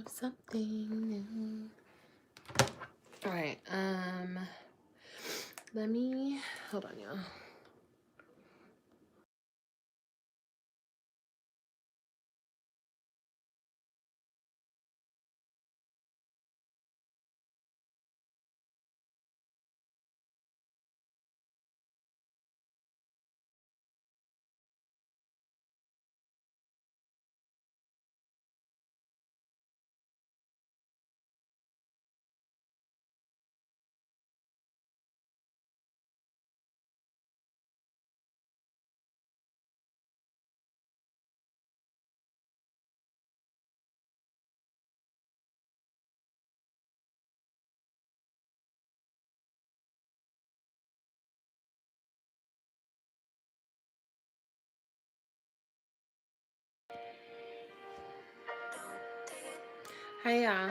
something new. All right, let me, hold on, y'all. Hey, y'all.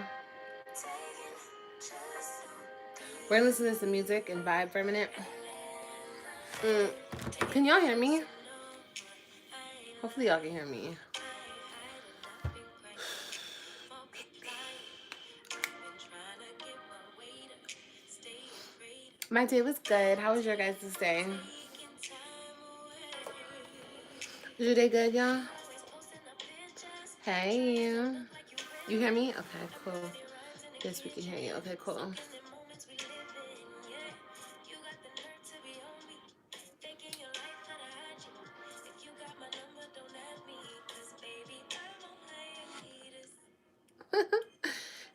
We're gonna listen to some music and vibe for a minute. Can y'all hear me? Hopefully y'all can hear me. My day was good. How was your guys' day? Is your day good, y'all? Hey. You hear me? Okay, cool. Yes, we can hear you. Okay, cool.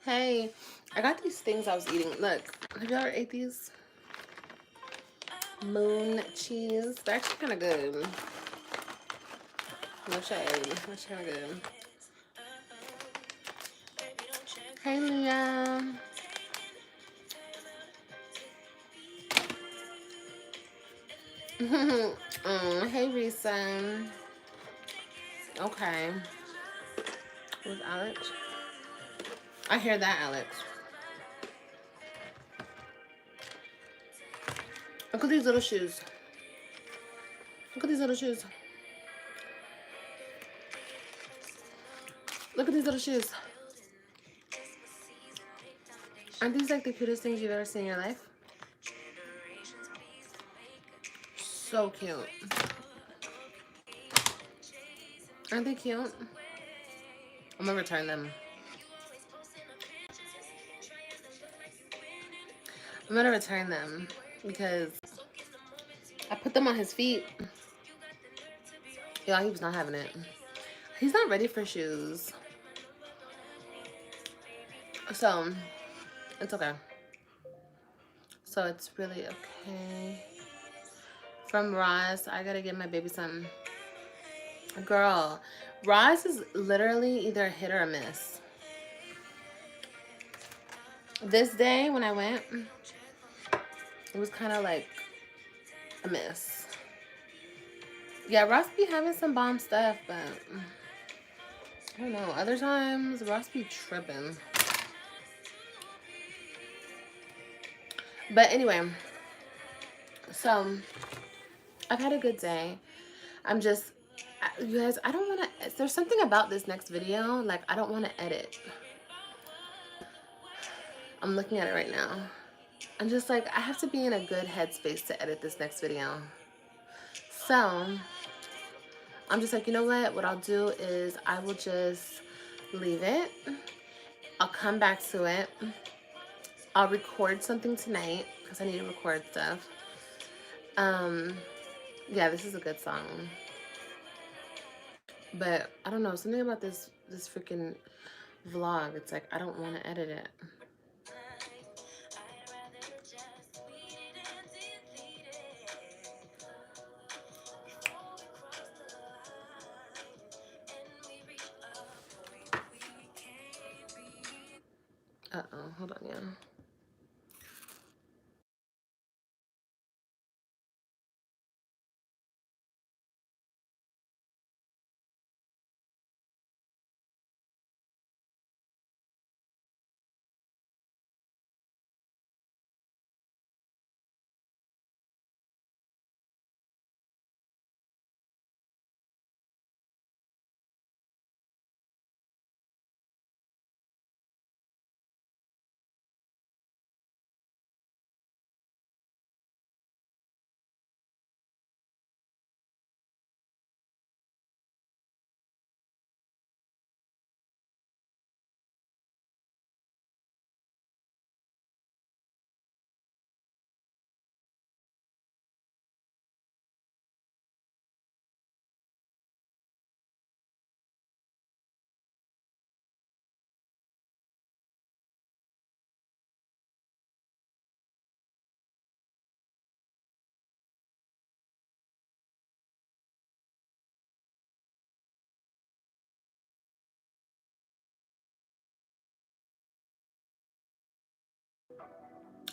Hey, I got these things I was eating. Look, have you ever ate these? Moon cheese. They're actually kind of good. No shade. That's kind of good. Hey, Leah. Hey, Risa. Okay. With Alex. I hear that, Alex. Look at these little shoes. Look at these little shoes. Look at these little shoes. Aren't these like the cutest things you've ever seen in your life? So cute. Aren't they cute? I'm gonna return them. I'm gonna return them because I put them on his feet. Yeah, he was not having it. He's not ready for shoes. So, it's okay. So, it's really okay. From Ross, I gotta get my baby some. Girl, Ross is literally either a hit or a miss. This day, when I went, it was kind of like a miss. Yeah, Ross be having some bomb stuff, but I don't know. Other times, Ross be tripping. But anyway, so I've had a good day. I'm just, you guys, I don't want to, there's something about this next video, like, I don't want to edit. I'm looking at it right now. I'm just like, I have to be in a good headspace to edit this next video. So, I'm just like, you know what I'll do is I will just leave it. I'll come back to it. I'll record something tonight because I need to record stuff. Yeah, this is a good song. But I don't know, something about this freaking vlog. It's like I don't want to edit it. Uh-oh, hold on, yeah.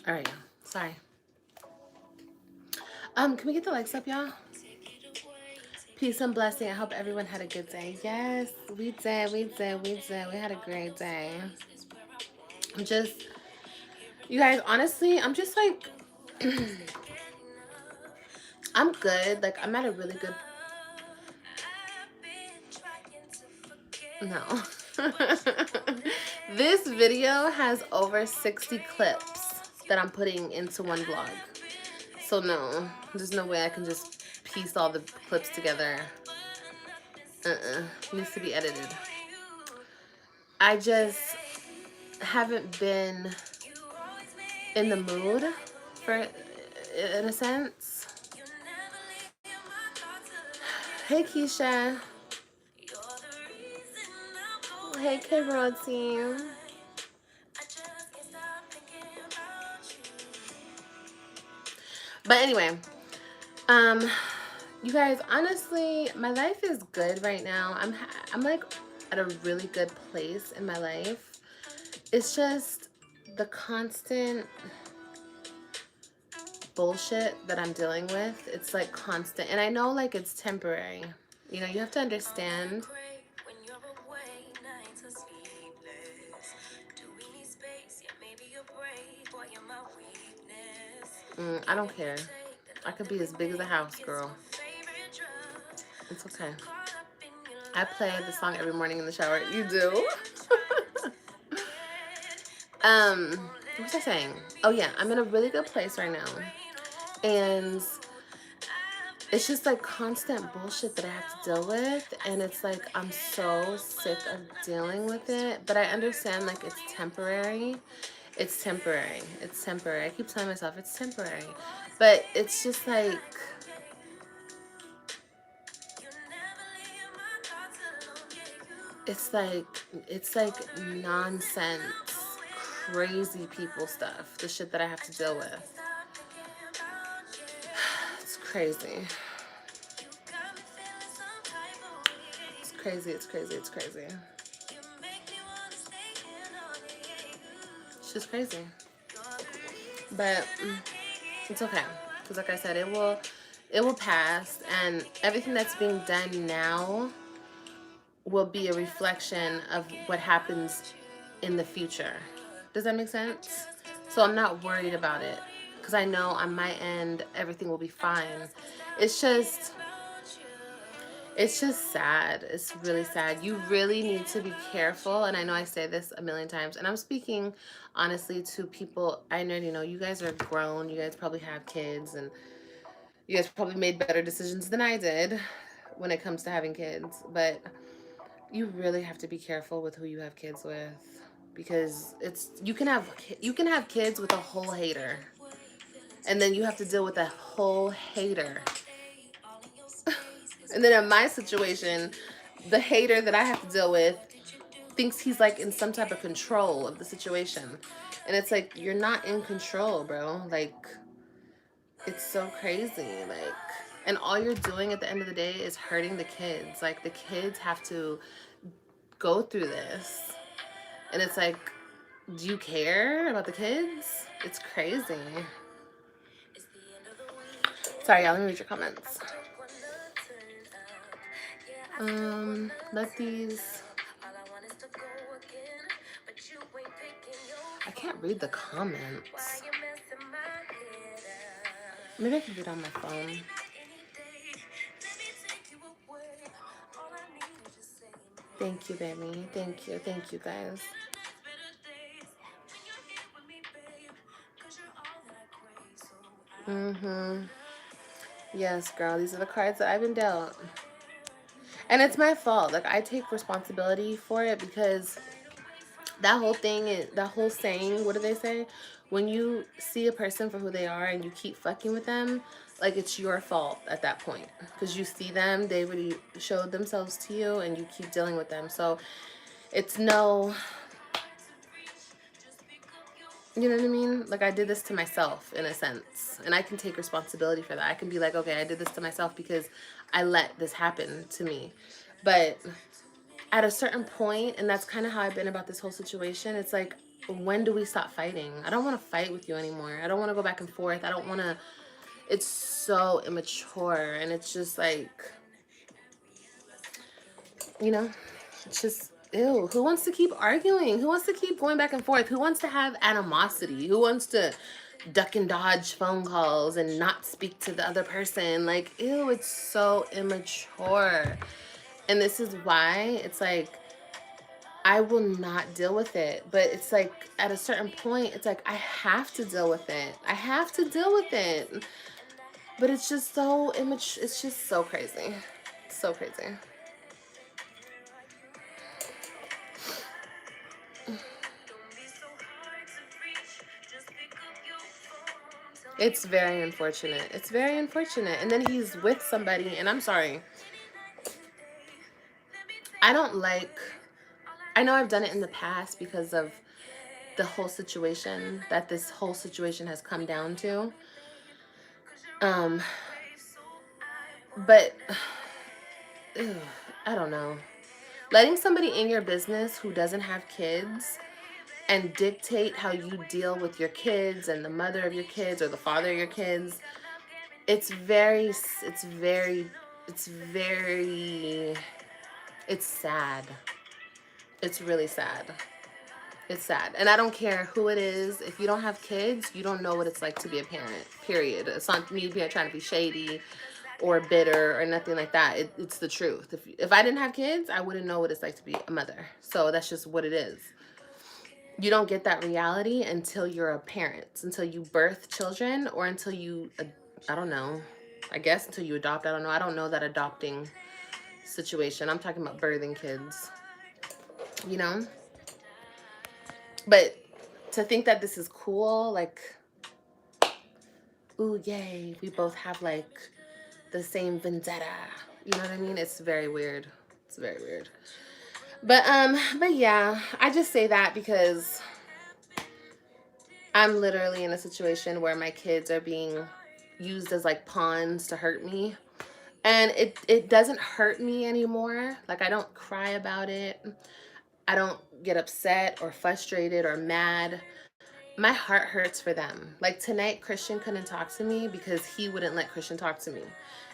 All right, sorry. Can we get the likes up, y'all? Peace and blessing. I hope everyone had a good day. Yes, we did. We had a great day. You guys, honestly, I'm just like, I'm good. Like, I'm at a really good. No. This video has over 60 clips that I'm putting into one vlog. So no, there's no way I can just piece all the clips together. Needs to be edited. I just haven't been in the mood for it, in a sense. Hey Keisha. Hey K-Roll team. But anyway, you guys, honestly, my life is good right now. I'm like at a really good place in my life. It's just the constant bullshit that I'm dealing with. It's like constant, and I know like it's temporary. You know, you have to understand. I don't care. I could be as big as a house, girl. It's okay. I play the song every morning in the shower. You do? What was I saying? Oh yeah, I'm in a really good place right now. And it's just like constant bullshit that I have to deal with. And it's like, I'm so sick of dealing with it. But I understand like it's temporary. It's temporary. It's temporary. I keep telling myself it's temporary. But it's just like, it's like nonsense, crazy people stuff. The shit that I have to deal with. It's crazy. It's crazy. It's crazy. It's crazy. It's just crazy. But it's okay. Because like I said, it will pass, and everything that's being done now will be a reflection of what happens in the future. Does that make sense? So I'm not worried about it because I know on my end everything will be fine. It's just sad. It's really sad. You really need to be careful, and I know I say this a million times, and I'm speaking honestly to people. I know, you know, you guys are grown. You guys probably have kids, and you guys probably made better decisions than I did when it comes to having kids, but you really have to be careful with who you have kids with, because you can have kids with a whole hater, and then you have to deal with a whole hater. And then in my situation, the hater that I have to deal with thinks he's like in some type of control of the situation. And it's like, you're not in control, bro. Like, it's so crazy. Like, and all you're doing at the end of the day is hurting the kids. Like, the kids have to go through this. And it's like, do you care about the kids? It's crazy. Sorry, y'all, let me read your comments. Let these... I can't read the comments. Maybe I can read on my phone. Thank you, baby. Thank you. Thank you, guys. Yes, girl. These are the cards that I've been dealt. And it's my fault. Like, I take responsibility for it, because that whole thing, that whole saying, what do they say? When you see a person for who they are and you keep fucking with them, like, it's your fault at that point. Because you see them, they already showed themselves to you, and you keep dealing with them. So it's no... You know what I mean? Like, I did this to myself in a sense, and I can take responsibility for that. I can be like, okay, I did this to myself because I let this happen to me. But at a certain point, and that's kind of how I've been about this whole situation, it's like, when do we stop fighting? I don't want to fight with you anymore. I don't want to go back and forth. I don't want to, it's so immature, and it's just like, you know, it's just, ew. Who wants to keep arguing? Who wants to keep going back and forth? Who wants to have animosity? Who wants to duck and dodge phone calls and not speak to the other person? Like, ew, it's so immature. And this is why it's like, I will not deal with it. But it's like, at a certain point, it's like, I have to deal with it. I have to deal with it. But it's just so immature. It's just so crazy. So crazy. It's very unfortunate. It's very unfortunate. And then he's with somebody, and I'm sorry. I don't like, I know I've done it in the past because of the whole situation that this whole situation has come down to. But ugh, I don't know. Letting somebody in your business who doesn't have kids and dictate how you deal with your kids and the mother of your kids or the father of your kids, it's sad. It's really sad. It's sad. And I don't care who it is. If you don't have kids, you don't know what it's like to be a parent, period. It's not me being trying to be shady or bitter or nothing like that. It's the truth. If I didn't have kids, I wouldn't know what it's like to be a mother. So that's just what it is. You don't get that reality until you're a parent, until you birth children, or until you, I don't know, I guess until you adopt. I don't know. I don't know that adopting situation. I'm talking about birthing kids, you know? But to think that this is cool, like, ooh, yay, we both have like the same vendetta. You know what I mean? It's very weird. It's very weird. But yeah, I just say that because I'm literally in a situation where my kids are being used as like pawns to hurt me. And it doesn't hurt me anymore. Like, I don't cry about it. I don't get upset or frustrated or mad. My heart hurts for them. Like, tonight, Christian couldn't talk to me because he wouldn't let Christian talk to me.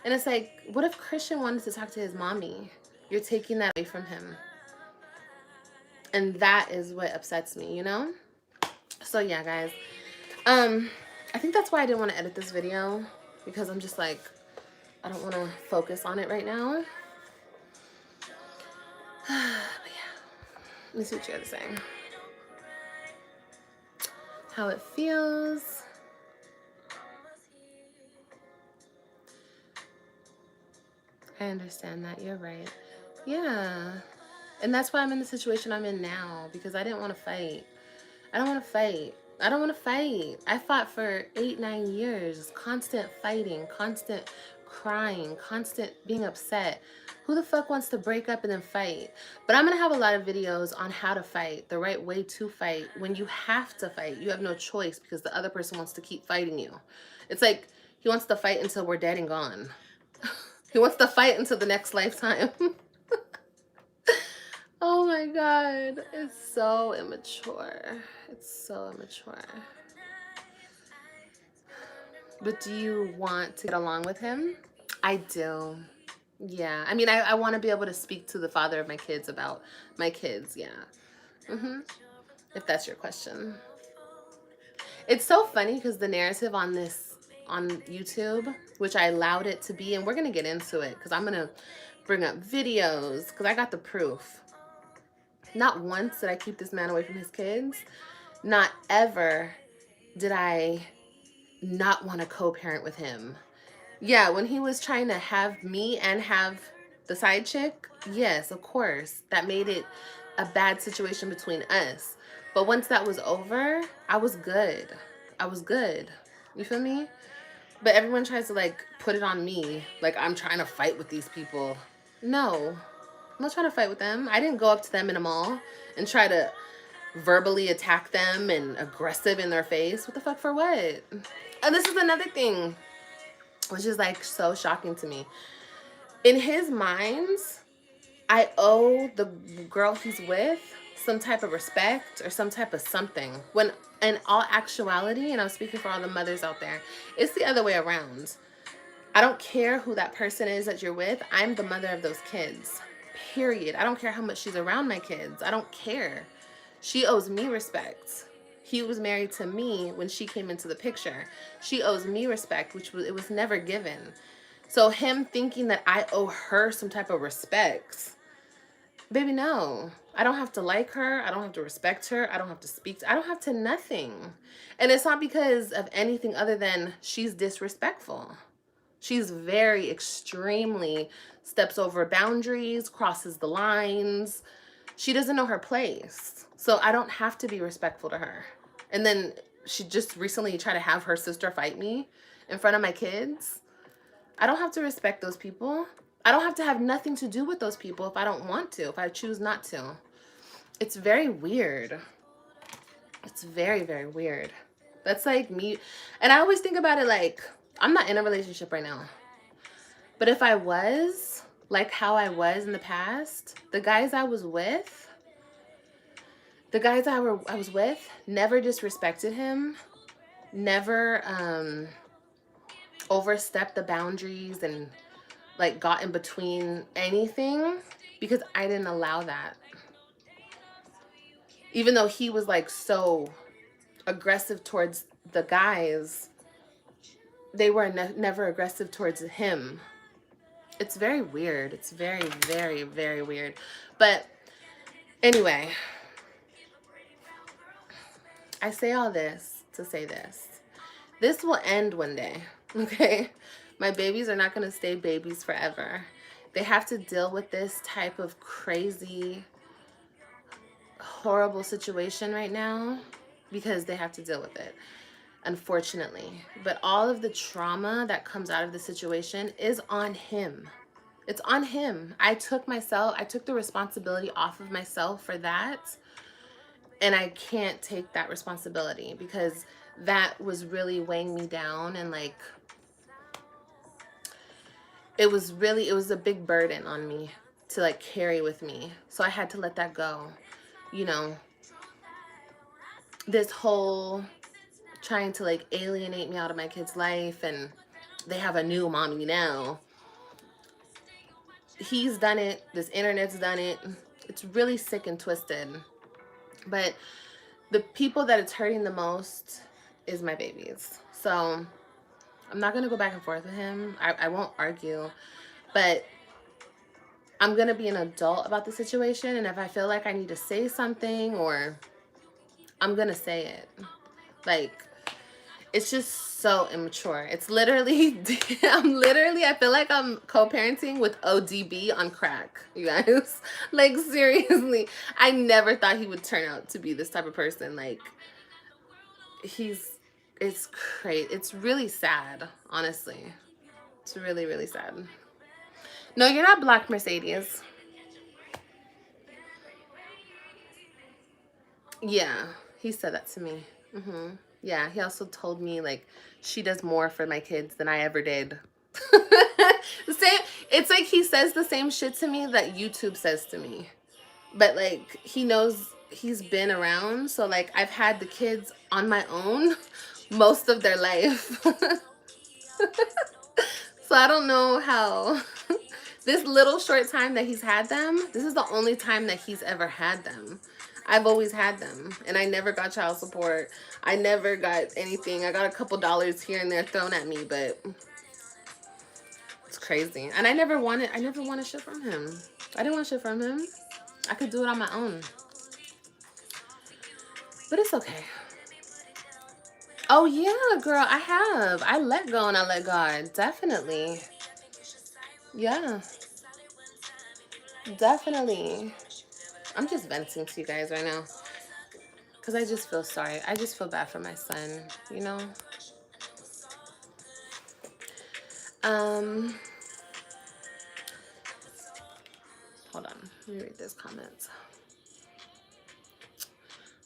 And it's like, what if Christian wanted to talk to his mommy? You're taking that away from him. And that is what upsets me, you know? So yeah, guys. I think that's why I didn't want to edit this video, because I'm just like, I don't want to focus on it right now. But yeah, let me see what you gotta say. How it feels. I understand that. You're right. Yeah. And that's why I'm in the situation I'm in now, because I didn't want to fight. I don't want to fight. I don't want to fight. I fought for 8-9 years. Constant fighting, constant crying, constant being upset. Who the fuck wants to break up and then fight? But I'm going to have a lot of videos on how to fight, the right way to fight. When you have to fight, you have no choice because the other person wants to keep fighting you. It's like he wants to fight until we're dead and gone. He wants to fight until the next lifetime. Oh my God. It's so immature. It's so immature. But do you want to get along with him? I do. Yeah. I mean, I want to be able to speak to the father of my kids about my kids. Yeah. If that's your question. It's so funny because the narrative on YouTube, which I allowed it to be, and we're going to get into it because I'm going to bring up videos because I got the proof. Not once did I keep this man away from his kids. Not ever did I not want to co-parent with him. Yeah, when he was trying to have me and have the side chick, yes, of course. That made it a bad situation between us. But once that was over, I was good. I was good. You feel me? But everyone tries to like put it on me. Like I'm trying to fight with these people. No, I'm not trying to fight with them. I didn't go up to them in a mall and try to verbally attack them and aggressive in their face. What the fuck for what? And this is another thing, which is like so shocking to me. In his minds, I owe the girl he's with some type of respect or some type of something. When in all actuality, and I'm speaking for all the mothers out there, it's the other way around. I don't care who that person is that you're with. I'm the mother of those kids. Period. I don't care how much she's around my kids. I don't care. She owes me respect. He was married to me when she came into the picture. She owes me respect, which it was never given. So him thinking that I owe her some type of respect, baby, no. I don't have to like her. I don't have to respect her. I don't have to speak I don't have to nothing. And it's not because of anything other than she's disrespectful. She's very extremely steps over boundaries, crosses the lines. She doesn't know her place. So I don't have to be respectful to her. And then she just recently tried to have her sister fight me in front of my kids. I don't have to respect those people. I don't have to have nothing to do with those people if I don't want to, if I choose not to. It's very weird. It's very, very weird. That's like me. And I always think about it like, I'm not in a relationship right now. But if I was, like how I was in the past, the guys I was with never disrespected him, never overstepped the boundaries and like got in between anything, because I didn't allow that. Even though he was like so aggressive towards the guys, they were never aggressive towards him. It's very weird. It's very, very, very weird. But anyway, I say all this to say this. This will end one day, okay? My babies are not going to stay babies forever. They have to deal with this type of crazy, horrible situation right now because they have to deal with it, unfortunately. But all of the trauma that comes out of the situation is on him. It's on him. I took the responsibility off of myself for that. And I can't take that responsibility because that was really weighing me down, and like it was a big burden on me to like carry with me. So I had to let that go. You know, this whole trying to like alienate me out of my kid's life, and they have a new mommy now. He's done it. This internet's done it. It's really sick and twisted. But the people that it's hurting the most is my babies. So I'm not going to go back and forth with him. I won't argue. But I'm going to be an adult about the situation. And if I feel like I need to say something, or I'm going to say it. Like, it's just so immature. It's literally, I feel like I'm co-parenting with ODB on crack, you guys. Like, seriously. I never thought he would turn out to be this type of person. Like, it's crazy. It's really sad, honestly. It's really, really sad. No, you're not Black Mercedes. Yeah, he said that to me. Yeah, he also told me like she does more for my kids than I ever did. It's like he says the same shit to me that YouTube says to me. But like he knows, he's been around, so like I've had the kids on my own most of their life. So I don't know how this little short time that he's had them, this is the only time that he's ever had them. I've always had them, and I never got child support. I never got anything. I got a couple dollars here and there thrown at me, but it's crazy. And I never wanted shit from him. I didn't want shit from him. I could do it on my own. But it's okay. Oh yeah, girl, I have. I let go and I let God. Definitely. Yeah. Definitely. I'm just venting to you guys right now. Because I just feel sorry. I just feel bad for my son, you know? Hold on. Let me read this comment.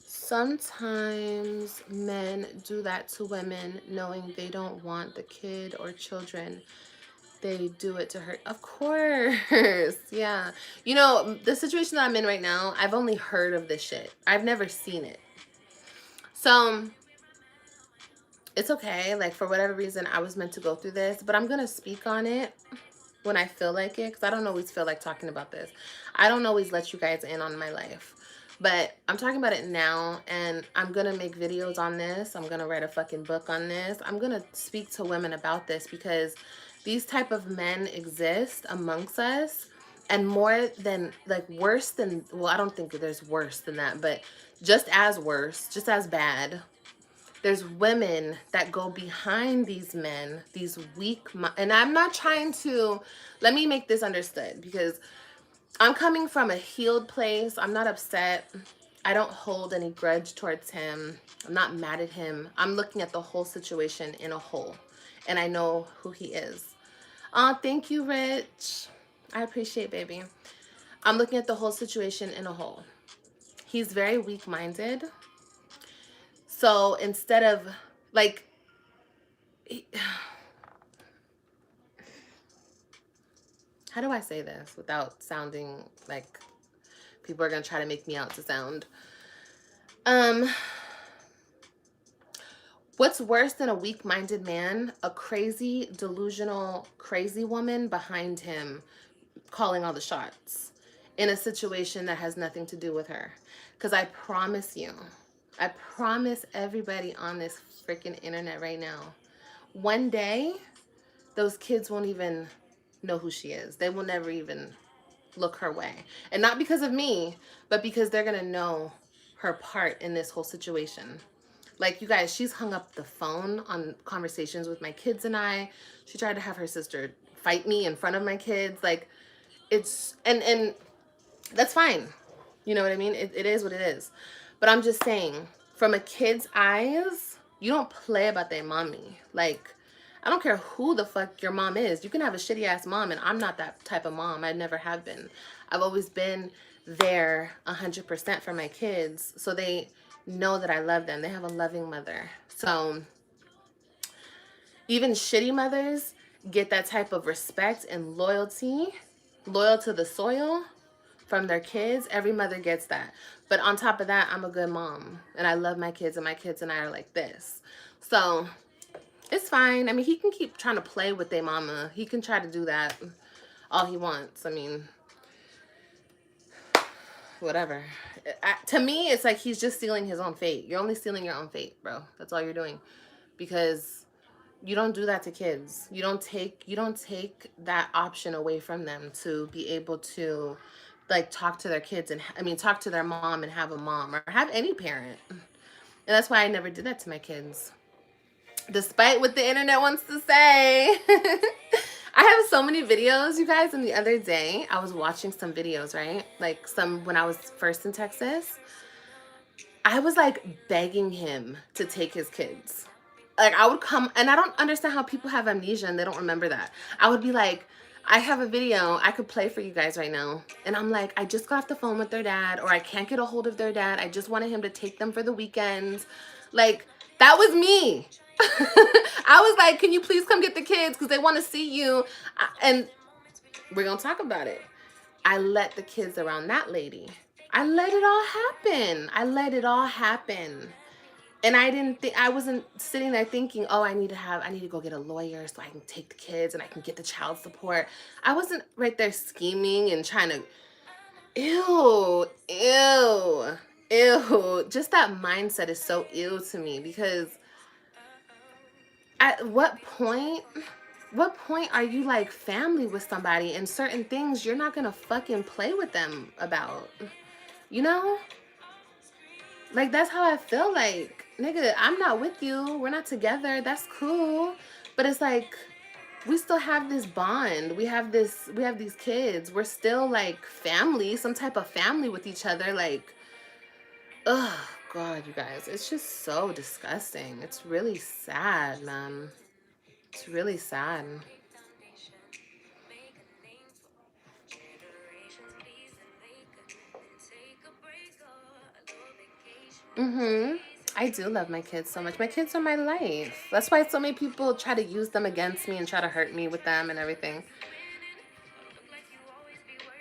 Sometimes men do that to women knowing they don't want the kid or children. They do it to her. Of course. Yeah. You know, the situation that I'm in right now, I've only heard of this shit. I've never seen it. So it's okay. Like, for whatever reason, I was meant to go through this, but I'm going to speak on it when I feel like it, because I don't always feel like talking about this. I don't always let you guys in on my life. But I'm talking about it now, and I'm going to make videos on this. I'm going to write a fucking book on this. I'm going to speak to women about this, because these type of men exist amongst us. And more than, like, worse than, well, I don't think there's worse than that, but just as worse, just as bad, there's women that go behind these men, these weak, and I'm not trying to, let me make this understood, because I'm coming from a healed place. I'm not upset. I don't hold any grudge towards him. I'm not mad at him. I'm looking at the whole situation in a whole, and I know who he is. Thank you, Rich. I appreciate, baby. I'm looking at the whole situation in a whole. He's very weak-minded. So instead of, like, how do I say this without sounding like people are going to try to make me out to sound? What's worse than a weak-minded man? A crazy, delusional, crazy woman behind him calling all the shots in a situation that has nothing to do with her. Because I promise you, I promise everybody on this freaking internet right now, one day, those kids won't even know who she is. They will never even look her way. And not because of me, but because they're going to know her part in this whole situation. Like, you guys, she's hung up the phone on conversations with my kids and I. She tried to have her sister fight me in front of my kids. Like, it's, and that's fine. You know what I mean? It is what it is. But I'm just saying, from a kid's eyes, you don't play about their mommy. Like, I don't care who the fuck your mom is. You can have a shitty ass mom, and I'm not that type of mom. I never have been. I've always been there 100% for my kids, so they know that I love them. They have a loving mother. So even shitty mothers get that type of respect and loyalty, loyal to the soil, from their kids. Every mother gets that. But on top of that, I'm a good mom, and I love my kids, and my kids and I are like this. So it's fine. I mean, he can keep trying to play with their mama. He can try to do that all he wants. I mean, whatever. To me, it's like he's just stealing his own fate. You're only stealing your own fate, bro. That's all you're doing. Because you don't do that to kids. You don't take that option away from them to be able to, like, talk to their kids, and I mean, talk to their mom and have a mom, or have any parent. And that's why I never did that to my kids, despite what the internet wants to say. I have so many videos, you guys. And the other day I was watching some videos, right? Like, some, when I was first in Texas, I was like begging him to take his kids. Like, I would come, and I don't understand how people have amnesia and they don't remember that. I would be like, I have a video I could play for you guys right now, and I'm like, I just got off the phone with their dad, or I can't get a hold of their dad. I just wanted him to take them for the weekend. Like, that was me. I was like, can you please come get the kids, because they want to see you. And we're gonna talk about it. I let the kids around that lady. I let it all happen. I let it all happen. And I didn't think, I wasn't sitting there thinking, oh, I need to go get a lawyer so I can take the kids and I can get the child support. I wasn't right there scheming and trying to, ew. Just that mindset is so ew to me, because at what point are you like family with somebody, and certain things you're not gonna fucking play with them about, you know? Like, that's how I feel. Like, nigga, I'm not with you. We're not together. That's cool. But it's like, we still have this bond. We have these kids. We're still like family, some type of family with each other. Like, oh God, you guys, it's just so disgusting. It's really sad, man. It's really sad. Mm-hmm. I do love my kids so much. My kids are my life. That's why so many people try to use them against me and try to hurt me with them and everything.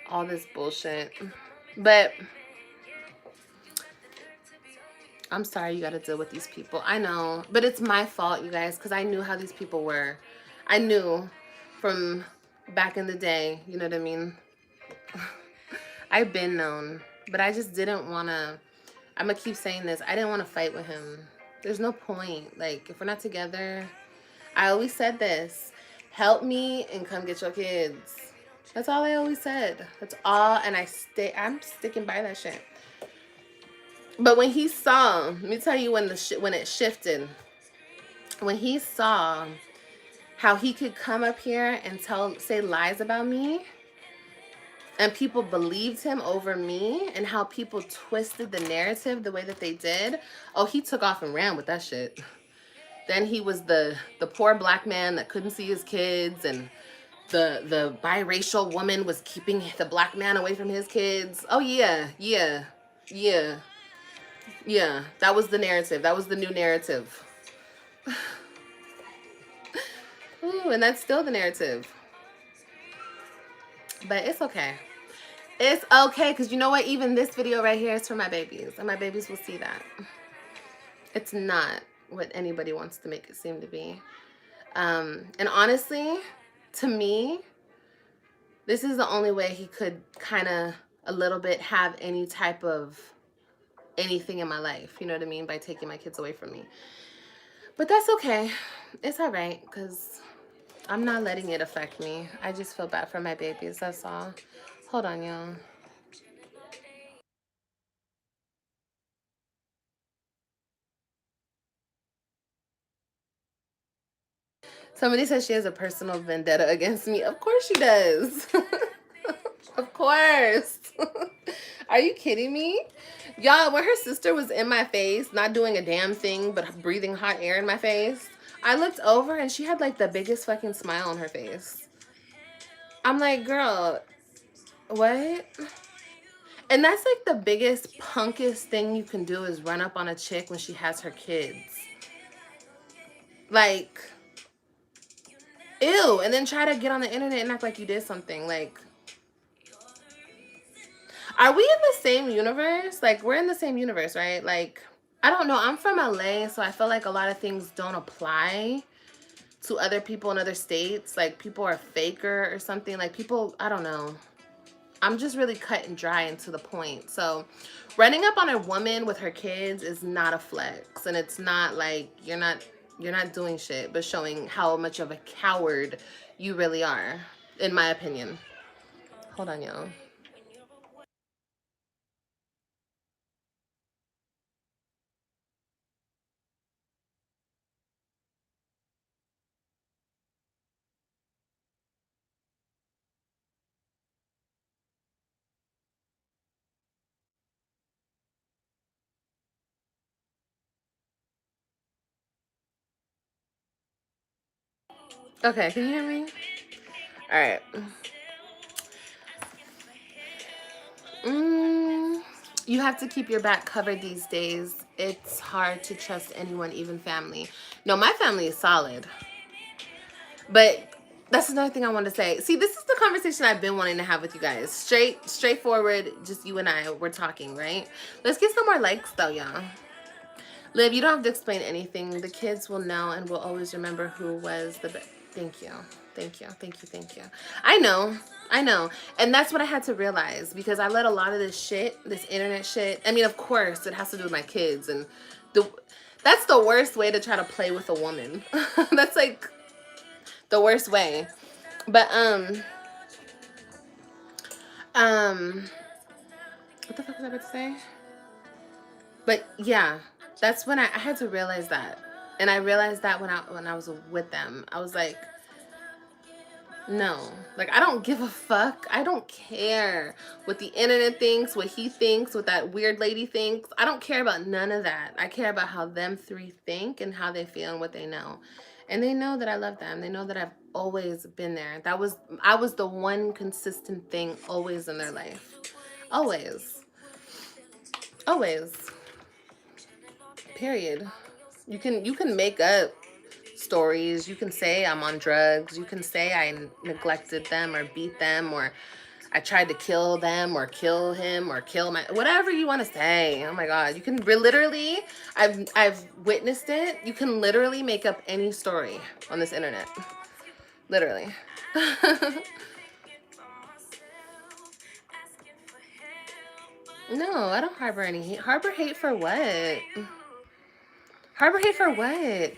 All this bullshit. But I'm sorry you got to deal with these people. I know. But it's my fault, you guys, because I knew how these people were. I knew from back in the day. You know what I mean? I've been known. But I just didn't want to. I'm going to keep saying this. I didn't want to fight with him. There's no point. Like, if we're not together, I always said this. Help me and come get your kids. That's all I always said. That's all. And I'm sticking by that shit. But when he saw, let me tell you when it shifted. When he saw how he could come up here and say lies about me, and people believed him over me, and how people twisted the narrative the way that they did, oh, he took off and ran with that shit. Then he was the poor black man that couldn't see his kids, and the biracial woman was keeping the black man away from his kids. Oh yeah. That was the narrative. That was the new narrative. Ooh, and that's still the narrative. But it's okay. It's okay, because you know what? Even this video right here is for my babies, and my babies will see that. It's not what anybody wants to make it seem to be. And honestly, to me, this is the only way he could kind of a little bit have any type of anything in my life. You know what I mean? By taking my kids away from me. But that's okay. It's all right, because I'm not letting it affect me. I just feel bad for my babies. That's all. Hold on, y'all. Somebody says she has a personal vendetta against me. Of course she does. Of course. Are you kidding me? Y'all, when her sister was in my face, not doing a damn thing, but breathing hot air in my face, I looked over and she had like the biggest fucking smile on her face. I'm like, girl, what? And that's like the biggest, punkest thing you can do is run up on a chick when she has her kids. Like, ew. And then try to get on the internet and act like you did something. Like, are we in the same universe? Like, we're in the same universe, right? Like, I don't know. I'm from LA, so I feel like a lot of things don't apply to other people in other states. Like, people are faker or something. Like, people, I don't know. I'm just really cut and dry and to the point. So running up on a woman with her kids is not a flex. And it's not like you're not doing shit, but showing how much of a coward you really are, in my opinion. Hold on, y'all. Okay, can you hear me? All right. You have to keep your back covered these days. It's hard to trust anyone, even family. No, my family is solid. But that's another thing I want to say. See, this is the conversation I've been wanting to have with you guys. Straightforward, just you and I, we're talking, right? Let's get some more likes, though, y'all. Liv, you don't have to explain anything. The kids will know and will always remember who was the best. Thank you. Thank you. Thank you. Thank you. I know. I know. And that's what I had to realize, because I let a lot of this shit, this internet shit. I mean, of course, it has to do with my kids. And that's the worst way to try to play with a woman. That's like the worst way. But, what the fuck was I about to say? But yeah, that's when I had to realize that. And I realized that when I was with them. I was like, no. Like, I don't give a fuck. I don't care what the internet thinks, what he thinks, what that weird lady thinks. I don't care about none of that. I care about how them three think and how they feel and what they know. And they know that I love them. They know that I've always been there. I was the one consistent thing always in their life. Always. Always. Period. You can make up stories. You can say I'm on drugs. You can say I neglected them or beat them or I tried to kill them or kill him or kill my, whatever you want to say. Oh my God. You can literally, I've witnessed it. You can literally make up any story on this internet. Literally. No, I don't harbor any hate. Harbor hate for what? Harbor hate for what?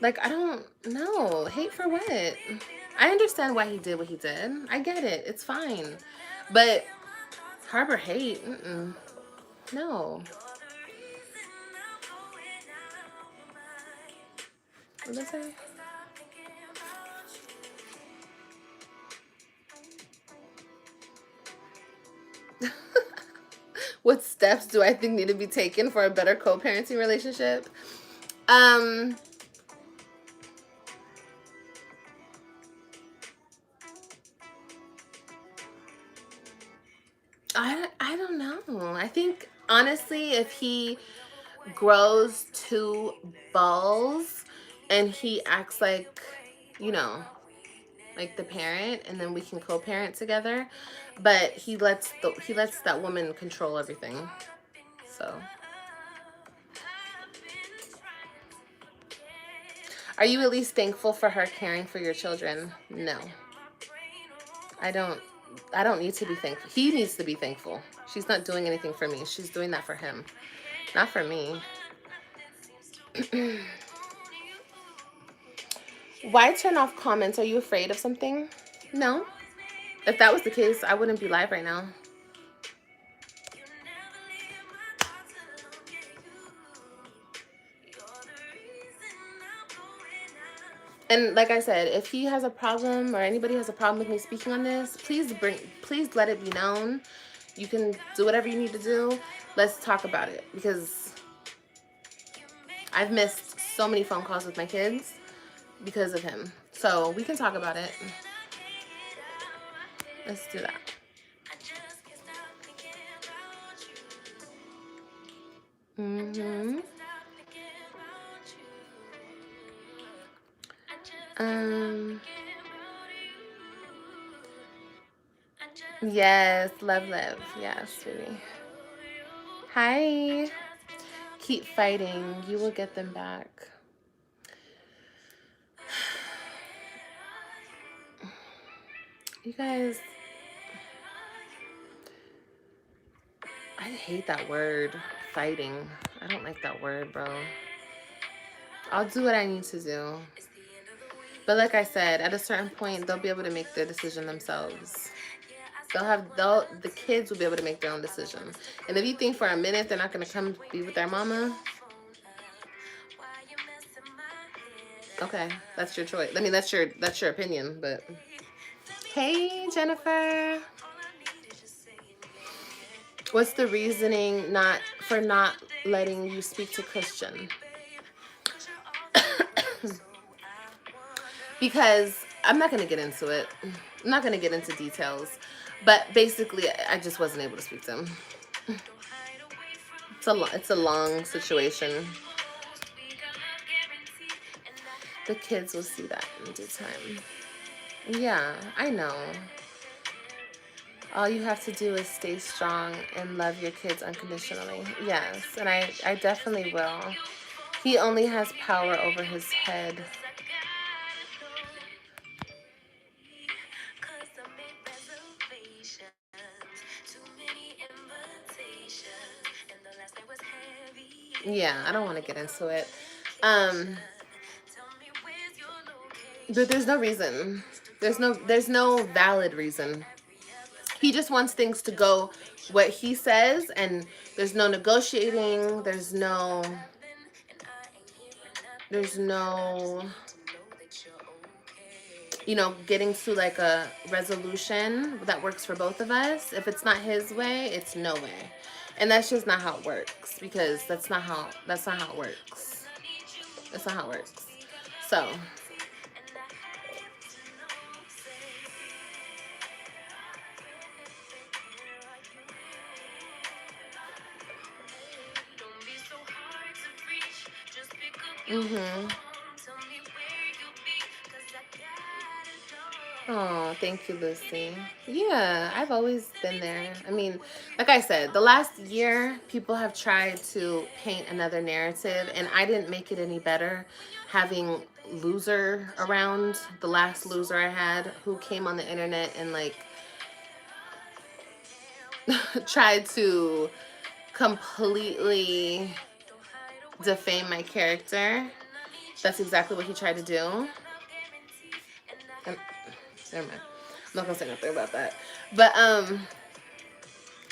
Like, I don't know. Hate for what? I understand why he did what he did. I get it. It's fine. But harbor hate? No. What did I say? What steps do I think need to be taken for a better co-parenting relationship? I don't know. I think honestly, if he grows two balls and he acts like, you know, like the parent, and then we can co-parent together, but he lets that woman control everything. So, are you at least thankful for her caring for your children? No. I don't need to be thankful. He needs to be thankful. She's not doing anything for me. She's doing that for him, not for me. Why turn off comments? Are you afraid of something? No. If that was the case, I wouldn't be live right now. And like I said, if he has a problem or anybody has a problem with me speaking on this, please let it be known. You can do whatever you need to do. Let's talk about it, because I've missed so many phone calls with my kids because of him. So we can talk about it. Let's do that. Yes, love. Yes, sweetie. Hi. Keep fighting. You will get them back. You guys, I hate that word, fighting. I don't like that word, bro. I'll do what I need to do. But like I said, at a certain point, they'll be able to make their decision themselves. The kids will be able to make their own decision. And if you think for a minute they're not going to come be with their mama, okay, that's your choice. I mean, that's your opinion, but hey, Jennifer. What's the reasoning for not letting you speak to Christian? Because I'm not going to get into it. I'm not going to get into details. But basically, I just wasn't able to speak to him. It's a long situation. The kids will see that in due time. Yeah, I know. All you have to do is stay strong and love your kids unconditionally. Yes, and I definitely will. He only has power over his head. Yeah, I don't want to get into it. But there's no reason. There's no valid reason. He just wants things to go what he says, and there's no negotiating. There's no getting to like a resolution that works for both of us. If it's not his way, it's no way. And that's just not how it works, because that's not how it works. That's not how it works. So Mm-hmm. Oh, thank you, Lucy. Yeah, I've always been there. I mean, like I said, the last year, people have tried to paint another narrative, and I didn't make it any better having loser around. The last loser I had who came on the internet and like tried to completely defame my character. That's exactly what he tried to do. And, never mind. I'm not gonna say nothing about that. But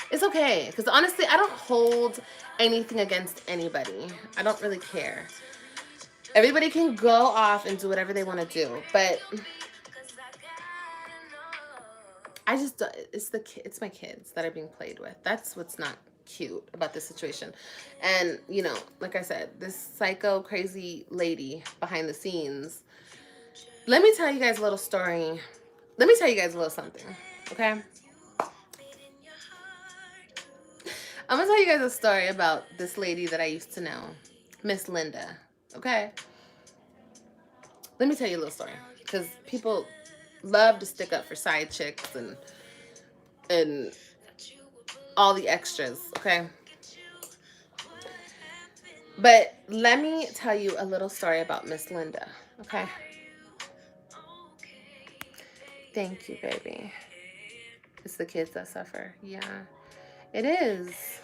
it's okay, because honestly, I don't hold anything against anybody. I don't really care. Everybody can go off and do whatever they want to do, but I just it's my kids that are being played with. That's what's not cute about this situation. And you know, like I said, this psycho crazy lady behind the scenes. Let me tell you guys a little story. Let me tell you guys a little something, okay? I'm gonna tell you guys a story about this lady that I used to know, Miss Linda, okay? Let me tell you a little story, because people love to stick up for side chicks and all the extras, okay? But let me tell you a little story about Miss Linda, okay? Thank you, baby. It's the kids that suffer. Yeah, it is.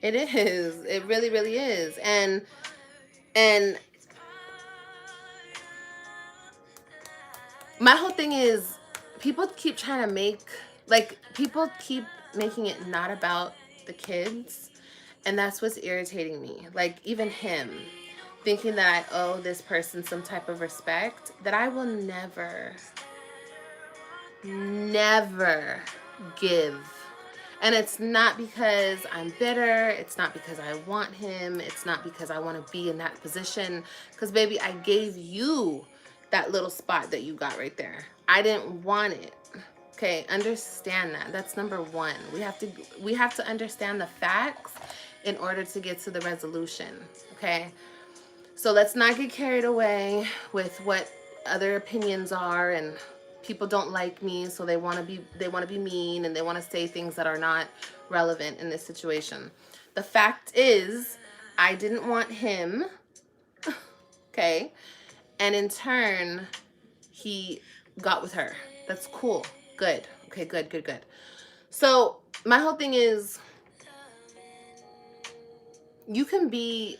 It is. It really, really is. And my whole thing is, people keep trying to make, like, people keep making it not about the kids, and that's what's irritating me. Like, even him, thinking that I owe this person some type of respect that I will never, never give. And it's not because I'm bitter. It's not because I want him. It's not because I want to be in that position. Because, baby, I gave you that little spot that you got right there. I didn't want it. Okay, understand that. That's number one. We have to understand the facts in order to get to the resolution. Okay? So let's not get carried away with what other opinions are, and people don't like me, so they want to be mean, and they want to say things that are not relevant in this situation. The fact is, I didn't want him, okay? And in turn, he got with her. That's cool. Good. Okay, good, good, good. So, my whole thing is, you can be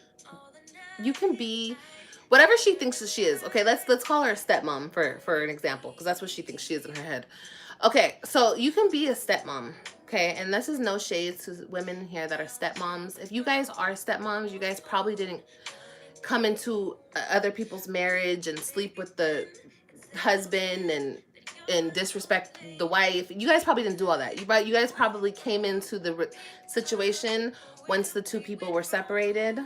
whatever she thinks that she is. Okay, let's call her a stepmom for an example, because that's what she thinks she is in her head. Okay, so you can be a stepmom. Okay, and this is no shade to women here that are stepmoms. If you guys are stepmoms, you guys probably didn't come into other people's marriage and sleep with the husband and disrespect the wife. You guys probably didn't do all that. You guys probably came into the situation once the two people were separated.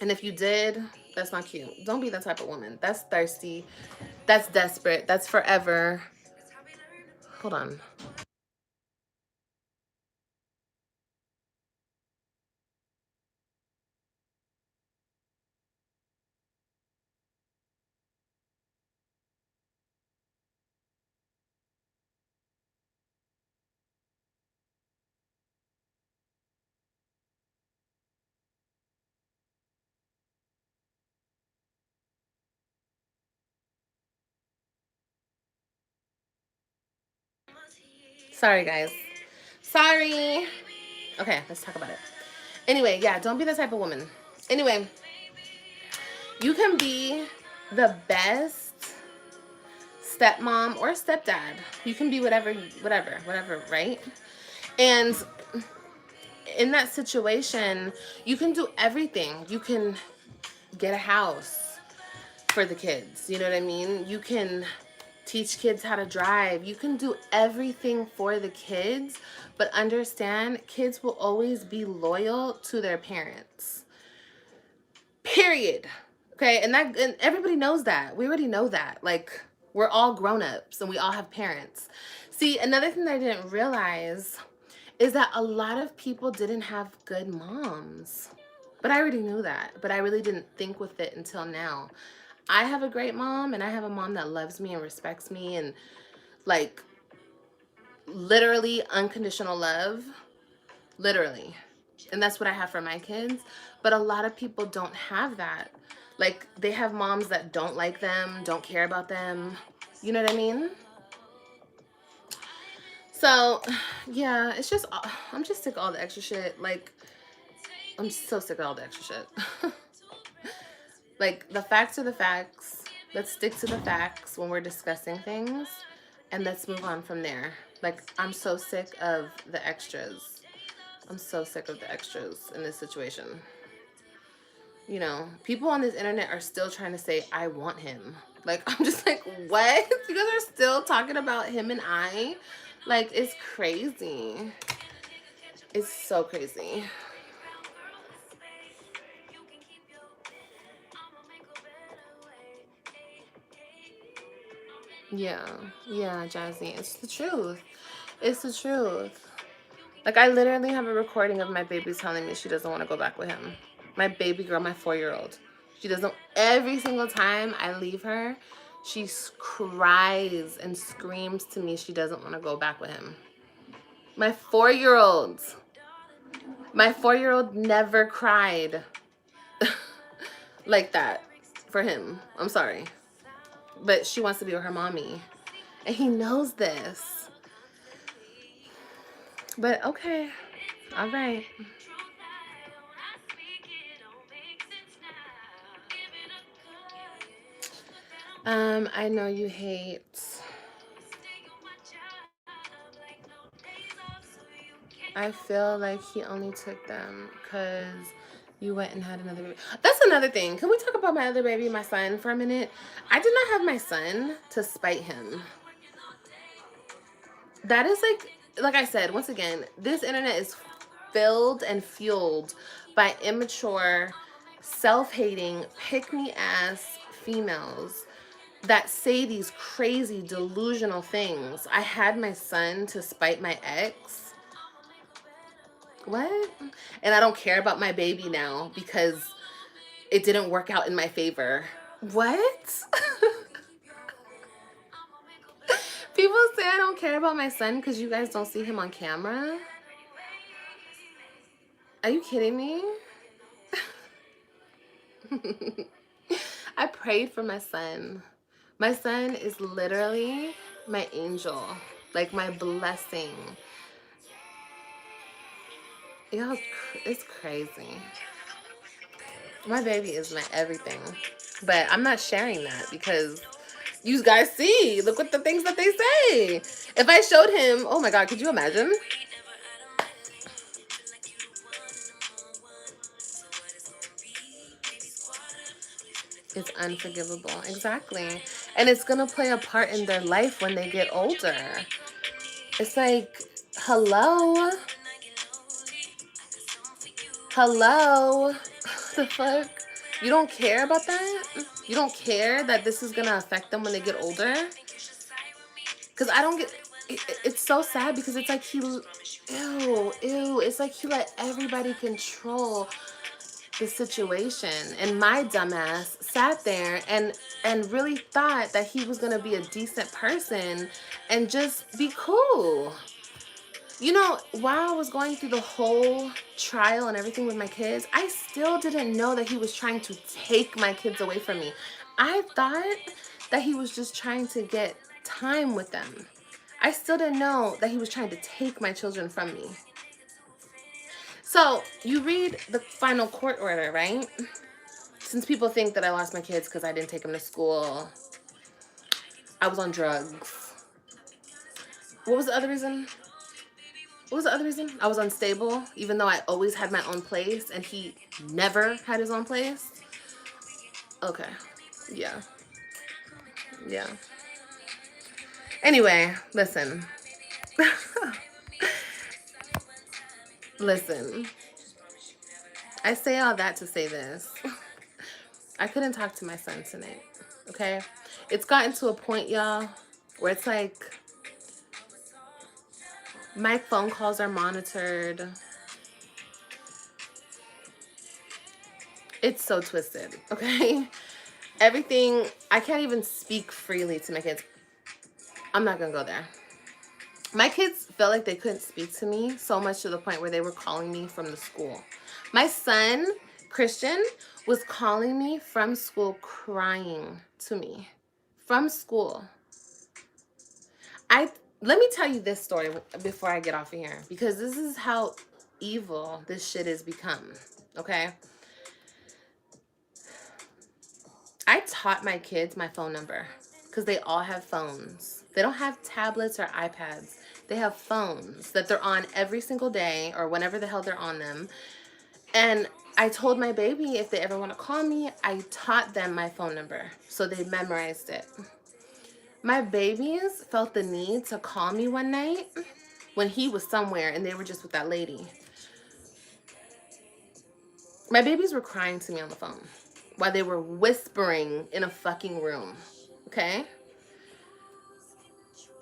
And if you did, that's not cute. Don't be that type of woman. That's thirsty. That's desperate. That's forever. Hold on. Sorry, guys. Sorry. Okay, let's talk about it. Anyway, yeah, don't be that type of woman. Anyway, you can be the best stepmom or stepdad. You can be whatever, right? And in that situation, you can do everything. You can get a house for the kids. You know what I mean? You can teach kids how to drive. You can do everything for the kids, but understand, kids will always be loyal to their parents. Period. Okay? And everybody knows that. We already know that. Like, we're all grown-ups and we all have parents. See, another thing that I didn't realize is that a lot of people didn't have good moms. But I already knew that. But I really didn't think with it until now. I have a great mom, and I have a mom that loves me and respects me, and like literally unconditional love. Literally. And that's what I have for my kids. But a lot of people don't have that. Like, they have moms that don't like them, don't care about them. You know what I mean? So, yeah, it's just, I'm just sick of all the extra shit. Like, I'm so sick of all the extra shit. Like, the facts are the facts. Let's stick to the facts when we're discussing things. And let's move on from there. Like, I'm so sick of the extras. I'm so sick of the extras in this situation. You know, people on this internet are still trying to say, I want him. Like, I'm just like, what? You guys are still talking about him and I? Like, it's crazy. It's so crazy. Yeah, Jazzy. It's the truth. It's the truth. Like, I literally have a recording of my baby telling me she doesn't want to go back with him. My baby girl, my 4-year-old. She doesn't, every single time I leave her, she cries and screams to me she doesn't want to go back with him. My 4-year-old. My 4-year-old never cried like that for him. I'm sorry. But she wants to be with her mommy. And he knows this. But okay. All right. I know you hate. I feel like he only took them because you went and had another baby. That's another thing. Can we talk about my other baby, my son, for a minute? I did not have my son to spite him. That is like I said, once again, this internet is filled and fueled by immature, self-hating, pick-me-ass females that say these crazy, delusional things. I had my son to spite my ex. What? And I don't care about my baby now because it didn't work out in my favor. What? People say I don't care about my son because you guys don't see him on camera. Are you kidding me? I prayed for my son. My son is literally my angel, like my blessing. Yo, it's crazy. My baby is my everything. But I'm not sharing that because you guys see, look what the things that they say. If I showed him, oh my God, could you imagine? It's unforgivable. Exactly. And it's going to play a part in their life when they get older. It's like, hello? Hello? The fuck? You don't care about that? You don't care that this is going to affect them when they get older? Because I don't get... It's so sad because it's like he... Ew. It's like he let everybody control the situation, and my dumbass sat there and really thought that he was gonna be a decent person and just be cool. You know, while I was going through the whole trial and everything with my kids, I still didn't know that he was trying to take my kids away from me. I thought that he was just trying to get time with them. I still didn't know that he was trying to take my children from me. So you read the final court order, right? Since people think that I lost my kids because I didn't take them to school, I was on drugs. What was the other reason? What was the other reason? I was unstable, even though I always had my own place and he never had his own place. Okay. Yeah. Yeah. Anyway, listen. Listen. I say all that to say this. I couldn't talk to my son tonight. Okay? It's gotten to a point, y'all, where it's like my phone calls are monitored. It's so twisted, okay? Everything, I can't even speak freely to my kids. I'm not gonna go there. My kids felt like they couldn't speak to me so much to the point where they were calling me from the school. My son, Christian, was calling me from school crying to me. From school. Let me tell you this story before I get off of here, because this is how evil this shit has become, okay? I taught my kids my phone number because they all have phones. They don't have tablets or iPads. They have phones that they're on every single day or whenever the hell they're on them. And I told my baby if they ever want to call me, I taught them my phone number. So they memorized it. My babies felt the need to call me one night when he was somewhere and they were just with that lady. My babies were crying to me on the phone while they were whispering in a fucking room. Okay?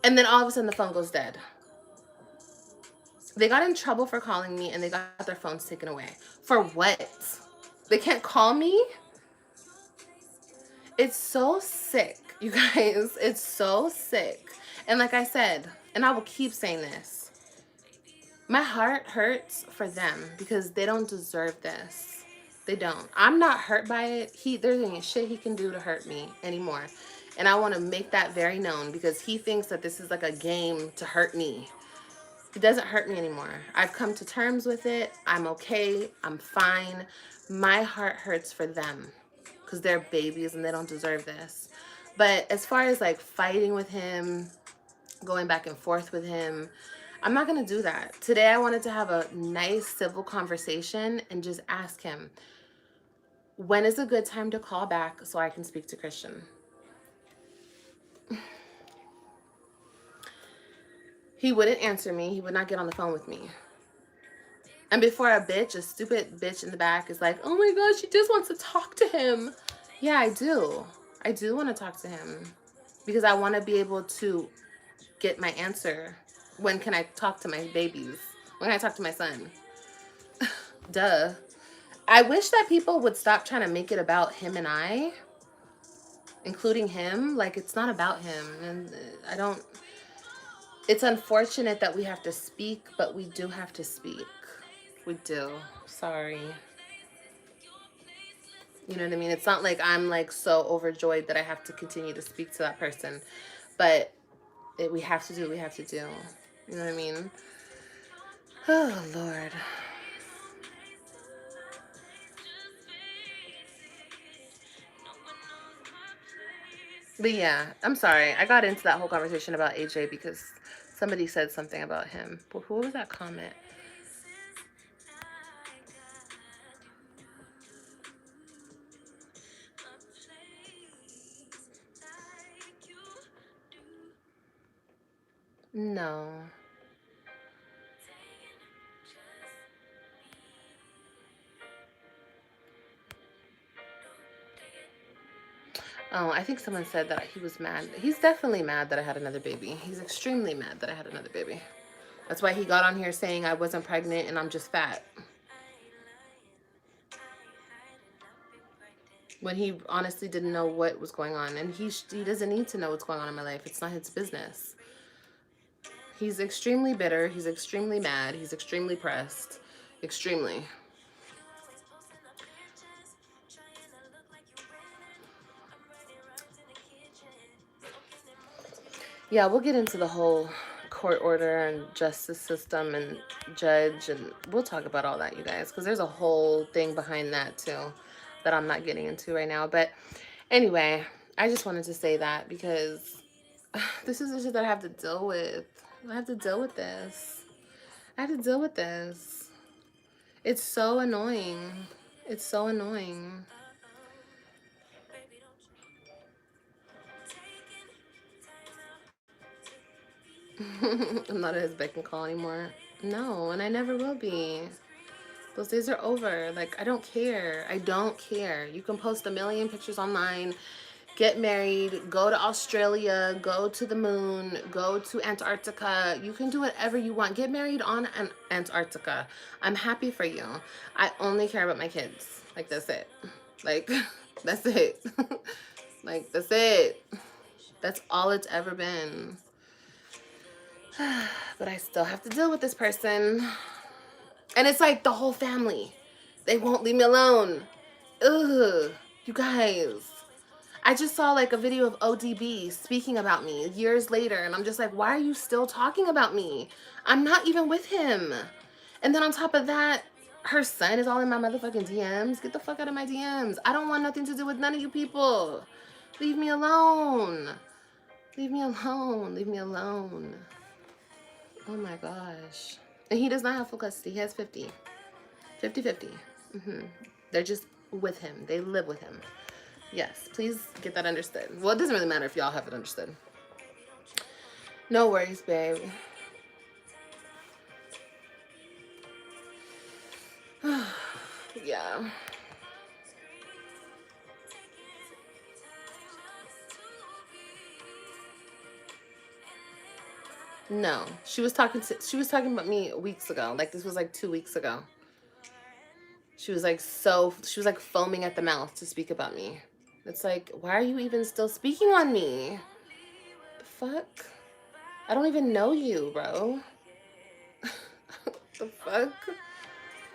And then all of a sudden the phone goes dead. They got in trouble for calling me and they got their phones taken away. For what? They can't call me? It's so sick, you guys. It's so sick. And like I said, and I will keep saying this, my heart hurts for them because they don't deserve this. They don't. I'm not hurt by it. There's any shit he can do to hurt me anymore. And I want to make that very known because he thinks that this is like a game to hurt me. It doesn't hurt me anymore. I've come to terms with it. I'm okay. I'm fine. My heart hurts for them because they're babies and they don't deserve this. But as far as like fighting with him, going back and forth with him, I'm not going to do that. Today I wanted to have a nice civil conversation and just ask him, when is a good time to call back so I can speak to Christian? He wouldn't answer me. He would not get on the phone with me. And before a stupid bitch in the back is like, oh my gosh, she just wants to talk to him. Yeah, I do. I do want to talk to him because I want to be able to get my answer. When can I talk to my babies? When can I talk to my son? Duh. I wish that people would stop trying to make it about him and I, including him. Like, it's not about him. And it's unfortunate that we have to speak, but we do have to speak. We do. Sorry. You know what I mean? It's not like I'm like so overjoyed that I have to continue to speak to that person. But we have to do what we have to do. You know what I mean? Oh, Lord. But yeah, I'm sorry. I got into that whole conversation about AJ because somebody said something about him. But who was that comment? No. Oh, I think someone said that he was mad. He's definitely mad that I had another baby. He's extremely mad that I had another baby. That's why he got on here saying I wasn't pregnant and I'm just fat. When he honestly didn't know what was going on. And he doesn't need to know what's going on in my life. It's not his business. He's extremely bitter. He's extremely mad. He's extremely pressed. Extremely. Yeah, we'll get into the whole court order and justice system and judge, and we'll talk about all that, you guys, because there's a whole thing behind that too that I'm not getting into right now. But anyway, I just wanted to say that because this is the shit that I have to deal with. I have to deal with this. I have to deal with this. It's so annoying. It's so annoying. I'm not at his beck and call anymore. No, and I never will be. Those days are over. Like, I don't care. I don't care. You can post a million pictures online, get married, go to Australia, go to the moon, go to Antarctica. You can do whatever you want. Get married on Antarctica. I'm happy for you. I only care about my kids. Like, that's it. Like, that's it. Like, that's it. That's all it's ever been. But I still have to deal with this person. And it's like the whole family. They won't leave me alone. Ugh. You guys. I just saw like a video of ODB speaking about me years later. And I'm just like, why are you still talking about me? I'm not even with him. And then on top of that, her son is all in my motherfucking DMs. Get the fuck out of my DMs. I don't want nothing to do with none of you people. Leave me alone. Leave me alone. Leave me alone. Oh my gosh. And he does not have full custody. He has 50. 50-50. They're just with him. They live with him. Yes, please get that understood. Well, it doesn't really matter if y'all have it understood. No worries, babe. Yeah. No, she was talking about me weeks ago. Like, this was like 2 weeks ago. She was like foaming at the mouth to speak about me. It's like, why are you even still speaking on me? The fuck? I don't even know you, bro. The fuck?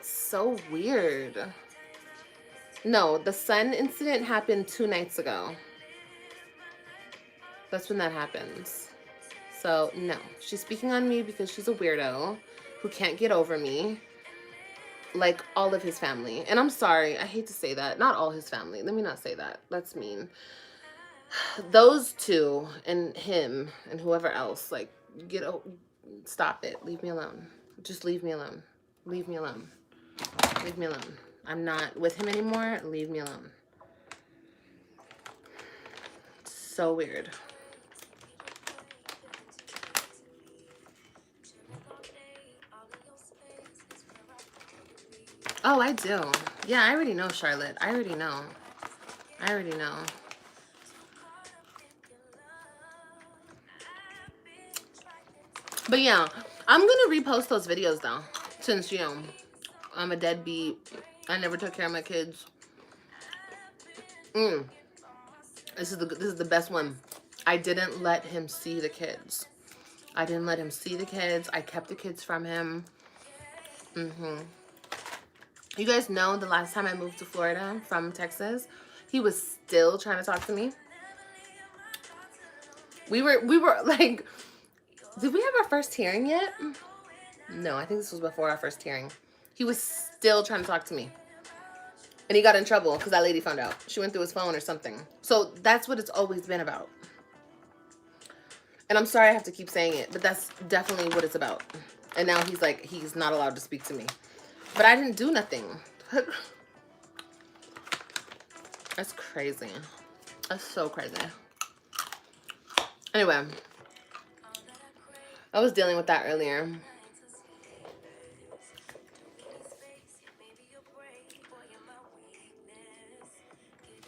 So weird. No, the sun incident happened 2 nights ago. That's when that happens. So, no. She's speaking on me because she's a weirdo who can't get over me. Like all of his family. And I'm sorry, I hate to say that. Not all his family. Let me not say that. That's mean. Those two and him and whoever else, like, stop it. Leave me alone. Just leave me alone. Leave me alone. Leave me alone. I'm not with him anymore. Leave me alone. So weird. Oh, I do. Yeah, I already know, Charlotte. I already know. I already know. But yeah, I'm gonna repost those videos though, since, you know, I'm a deadbeat. I never took care of my kids. This is the best one. I didn't let him see the kids. I didn't let him see the kids. I kept the kids from him. You guys know the last time I moved to Florida from Texas, he was still trying to talk to me. We were like, did we have our first hearing yet? No, I think this was before our first hearing. He was still trying to talk to me. And he got in trouble because that lady found out. She went through his phone or something. So that's what it's always been about. And I'm sorry I have to keep saying it, but that's definitely what it's about. And now he's like, he's not allowed to speak to me. But I didn't do nothing. That's crazy. That's so crazy. Anyway, I was dealing with that earlier.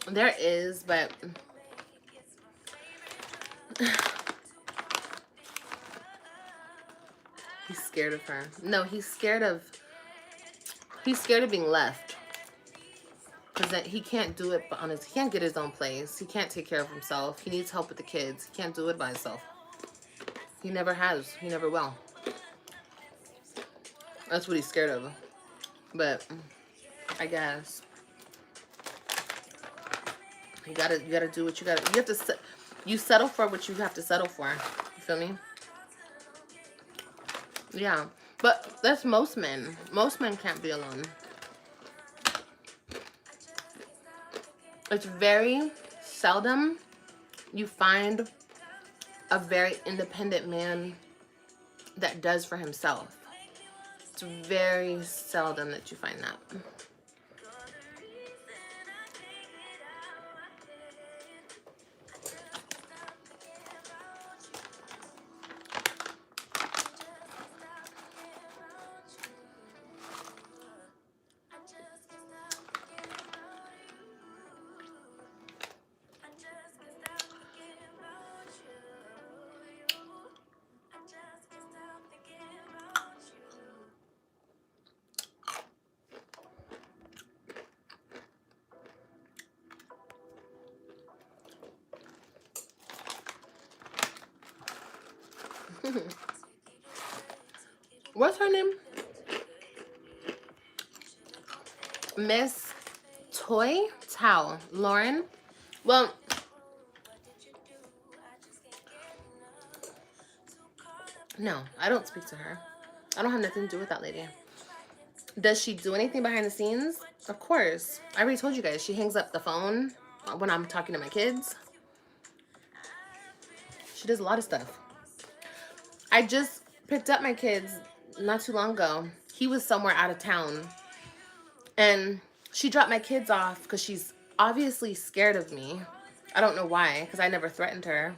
There is, but he's scared of her. No, he's scared of being left. Because he can't do it on his, he can't get his own place. He can't take care of himself. He needs help with the kids. He can't do it by himself. He never has. He never will. That's what he's scared of. But I guess you gotta do what you gotta. You have to. You settle for what you have to settle for. You feel me? Yeah. But that's most men. Most men can't be alone. It's very seldom you find a very independent man that does for himself. It's very seldom that you find that. What's her name? Miss Toy Tao. Lauren. Well, no, I don't speak to her. I don't have nothing to do with that lady. Does she do anything behind the scenes? Of course. I already told you guys. She hangs up the phone when I'm talking to my kids. She does a lot of stuff. I just picked up my kids not too long ago. He was somewhere out of town. And she dropped my kids off because she's obviously scared of me. I don't know why, because I never threatened her.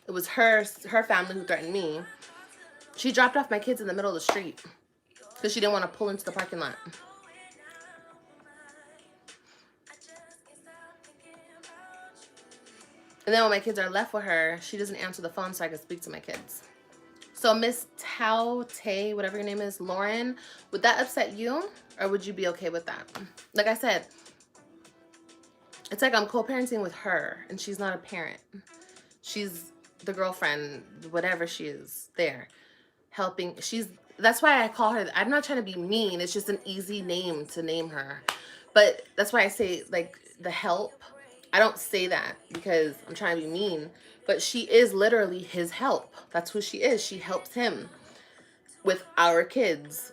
It was her family who threatened me. She dropped off my kids in the middle of the street because she didn't want to pull into the parking lot. And then when my kids are left with her, she doesn't answer the phone so I can speak to my kids. So Miss Tao Tay, whatever your name is, Lauren, would that upset you? Or would you be okay with that? Like I said, it's like I'm co-parenting with her and she's not a parent. She's the girlfriend, whatever she is there, helping. That's why I call her. I'm not trying to be mean. It's just an easy name to name her. But that's why I say like the help. I don't say that because I'm trying to be mean, but she is literally his help. That's who she is. She helps him with our kids.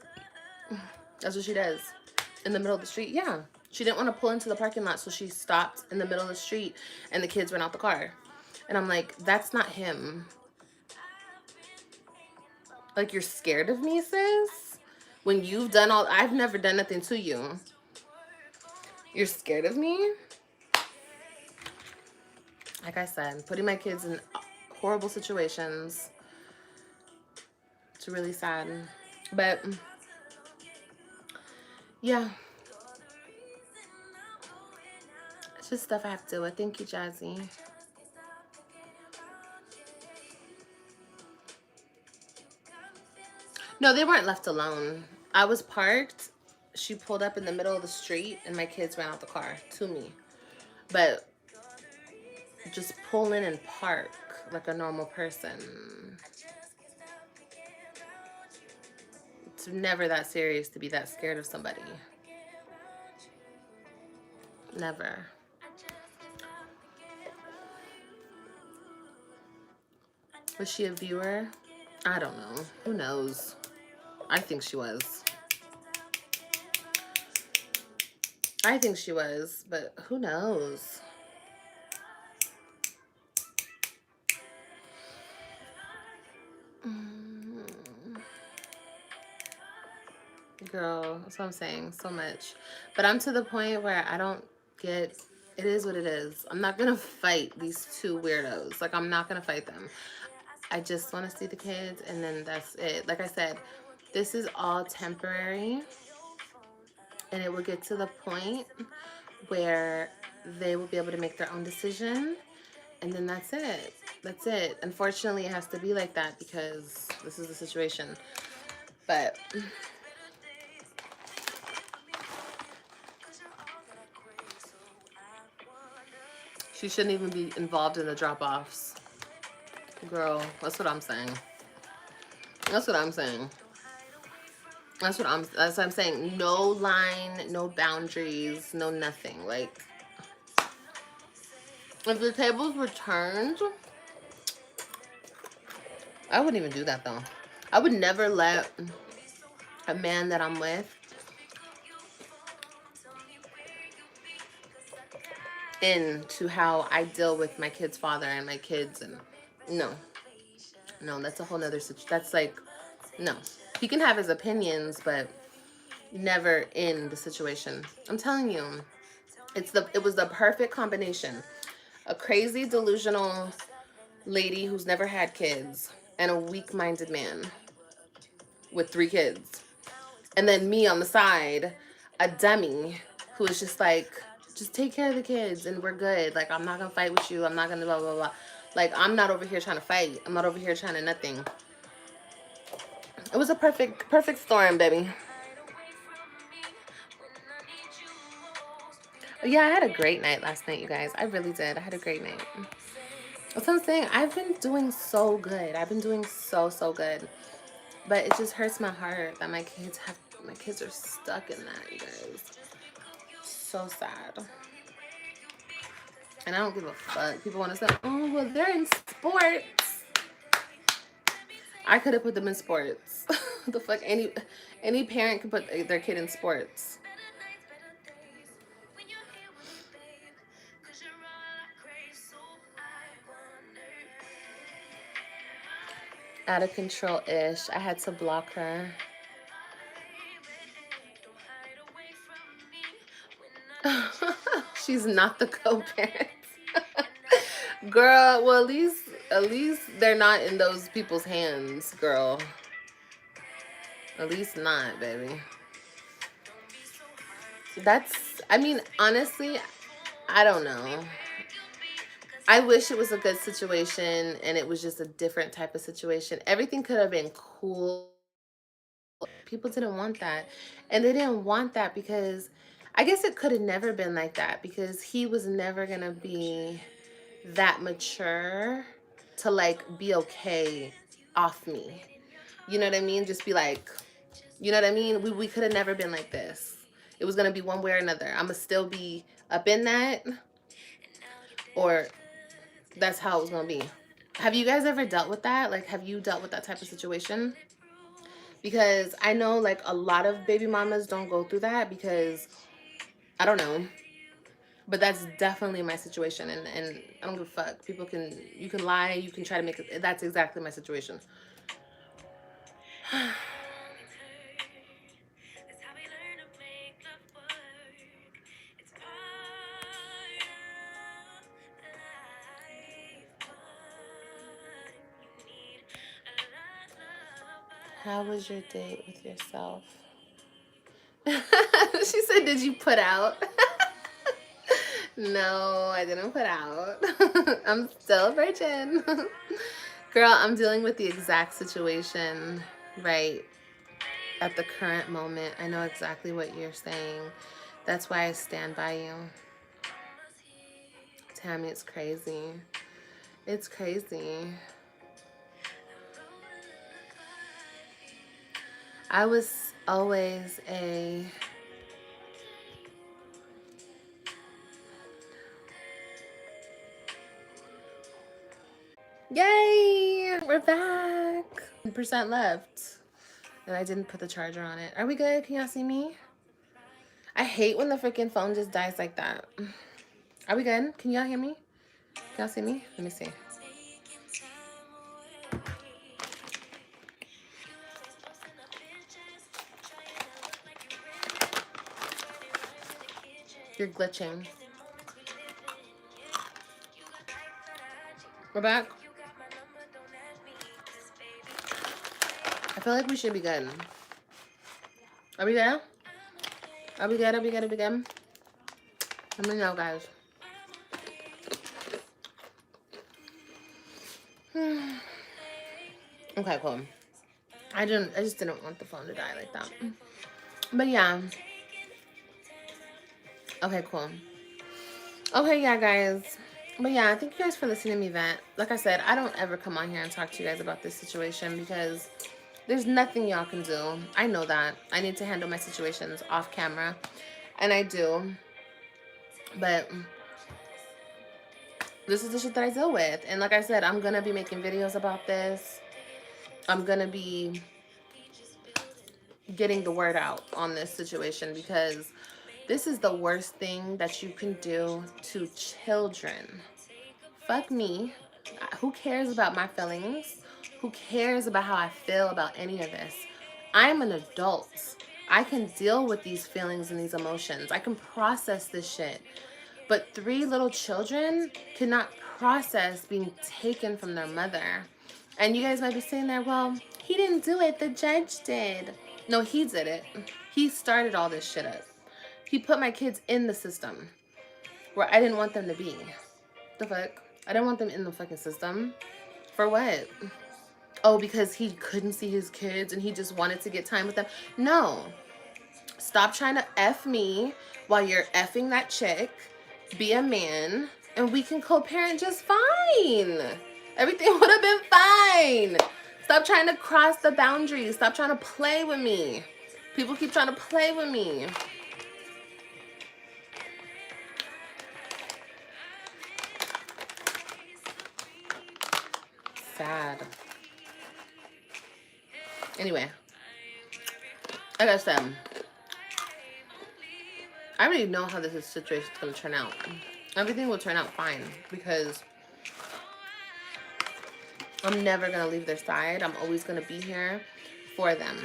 That's what she does. In the middle of the street. Yeah. She didn't want to pull into the parking lot, so she stopped in the middle of the street and the kids ran out the car. And I'm like, that's not him. Like, you're scared of me, sis? When you've done all... I've never done nothing to you. You're scared of me? Like I said, putting my kids in horrible situations. It's really sad. But, yeah. It's just stuff I have to do with. Thank you, Jazzy. No, they weren't left alone. I was parked. She pulled up in the middle of the street, and my kids ran out the car to me. But just pull in and park like a normal person. It's never that serious to be that scared of somebody. Never. Was she a viewer? I don't know. Who knows? I think she was. I think she was, but who knows? Girl, that's what I'm saying. So much. But I'm to the point where I don't get... It is what it is. I'm not going to fight these two weirdos. Like, I'm not going to fight them. I just want to see the kids, and then that's it. Like I said, this is all temporary. And it will get to the point where they will be able to make their own decision. And then that's it. That's it. Unfortunately, it has to be like that because this is the situation. But... she shouldn't even be involved in the drop-offs. Girl, that's what I'm saying. That's what I'm saying. That's what I'm saying. No line, no boundaries, no nothing. Like, if the tables were turned, I wouldn't even do that though. I would never let a man that I'm with into how I deal with my kid's father and my kids. And no, that's a whole nother situation. That's like, no. He can have his opinions, but never in the situation. I'm telling you, it was the perfect combination. A crazy, delusional lady who's never had kids and a weak-minded man with 3 kids. And then me on the side, a dummy who is just like, just take care of the kids and we're good. Like, I'm not going to fight with you. I'm not going to blah, blah, blah. Like, I'm not over here trying to fight. I'm not over here trying to nothing. It was a perfect storm, baby. Yeah, I had a great night last night, you guys. I really did. I had a great night. That's what I'm saying. I've been doing so good. I've been doing so good. But it just hurts my heart that my kids are stuck in that, you guys. So sad. And I don't give a fuck. People want to say, oh, well, they're in sports. I could have put them in sports. The fuck? Any parent can put their kid in sports. Out of control-ish. I had to block her. She's not the co-parent. Girl, well, at least they're not in those people's hands, girl. At least not, baby. I mean, honestly, I don't know. I wish it was a good situation and it was just a different type of situation. Everything could have been cool. People didn't want that. And they didn't want that because I guess it could have never been like that because he was never going to be that mature to like be okay off me. You know what I mean? Just be like, you know what I mean? We could have never been like this. It was going to be one way or another. I'm going to still be up in that, or that's how it was going to be. Have you guys ever dealt with that? Like, have you dealt with that type of situation? Because I know like a lot of baby mamas don't go through that because I don't know. But that's definitely my situation, and I don't give a fuck. You can lie, you can try to make it. That's exactly my situation. How was your date with yourself? She said, did you put out? No, I didn't put out. I'm still a virgin. Girl, I'm dealing with the exact situation right at the current moment. I know exactly what you're saying. That's why I stand by you. Tammy, it's crazy. It's crazy. I was always a... Yay! We're back! 1% left. And I didn't put the charger on it. Are we good? Can y'all see me? I hate when the freaking phone just dies like that. Are we good? Can y'all hear me? Can y'all see me? Let me see. You're glitching. We're back. I feel like we should be good. Are we good? Are we good? Are we good? Are we good? Let me know, guys. Okay, cool. I just didn't want the phone to die like that. But yeah. Okay, cool. Okay, yeah, guys. But yeah, thank you guys for listening to me vent. Like I said, I don't ever come on here and talk to you guys about this situation because there's nothing y'all can do. I know that. I need to handle my situations off camera. And I do. But this is the shit that I deal with. And like I said, I'm going to be making videos about this. I'm going to be getting the word out on this situation because this is the worst thing that you can do to children. Fuck me. Who cares about my feelings? Who cares about how I feel about any of this? I'm an adult. I can deal with these feelings and these emotions. I can process this shit. But 3 little children cannot process being taken from their mother. And you guys might be saying there, well, he didn't do it. The judge did. No, he did it. He started all this shit up. He put my kids in the system where I didn't want them to be. The fuck? I didn't want them in the fucking system. For what? Oh, because he couldn't see his kids and he just wanted to get time with them? No. Stop trying to F me while you're effing that chick. Be a man and we can co-parent just fine. Everything would have been fine. Stop trying to cross the boundaries. Stop trying to play with me. People keep trying to play with me. Sad. Anyway, like I said, I already know how this situation is going to turn out. Everything will turn out fine because I'm never going to leave their side. I'm always going to be here for them.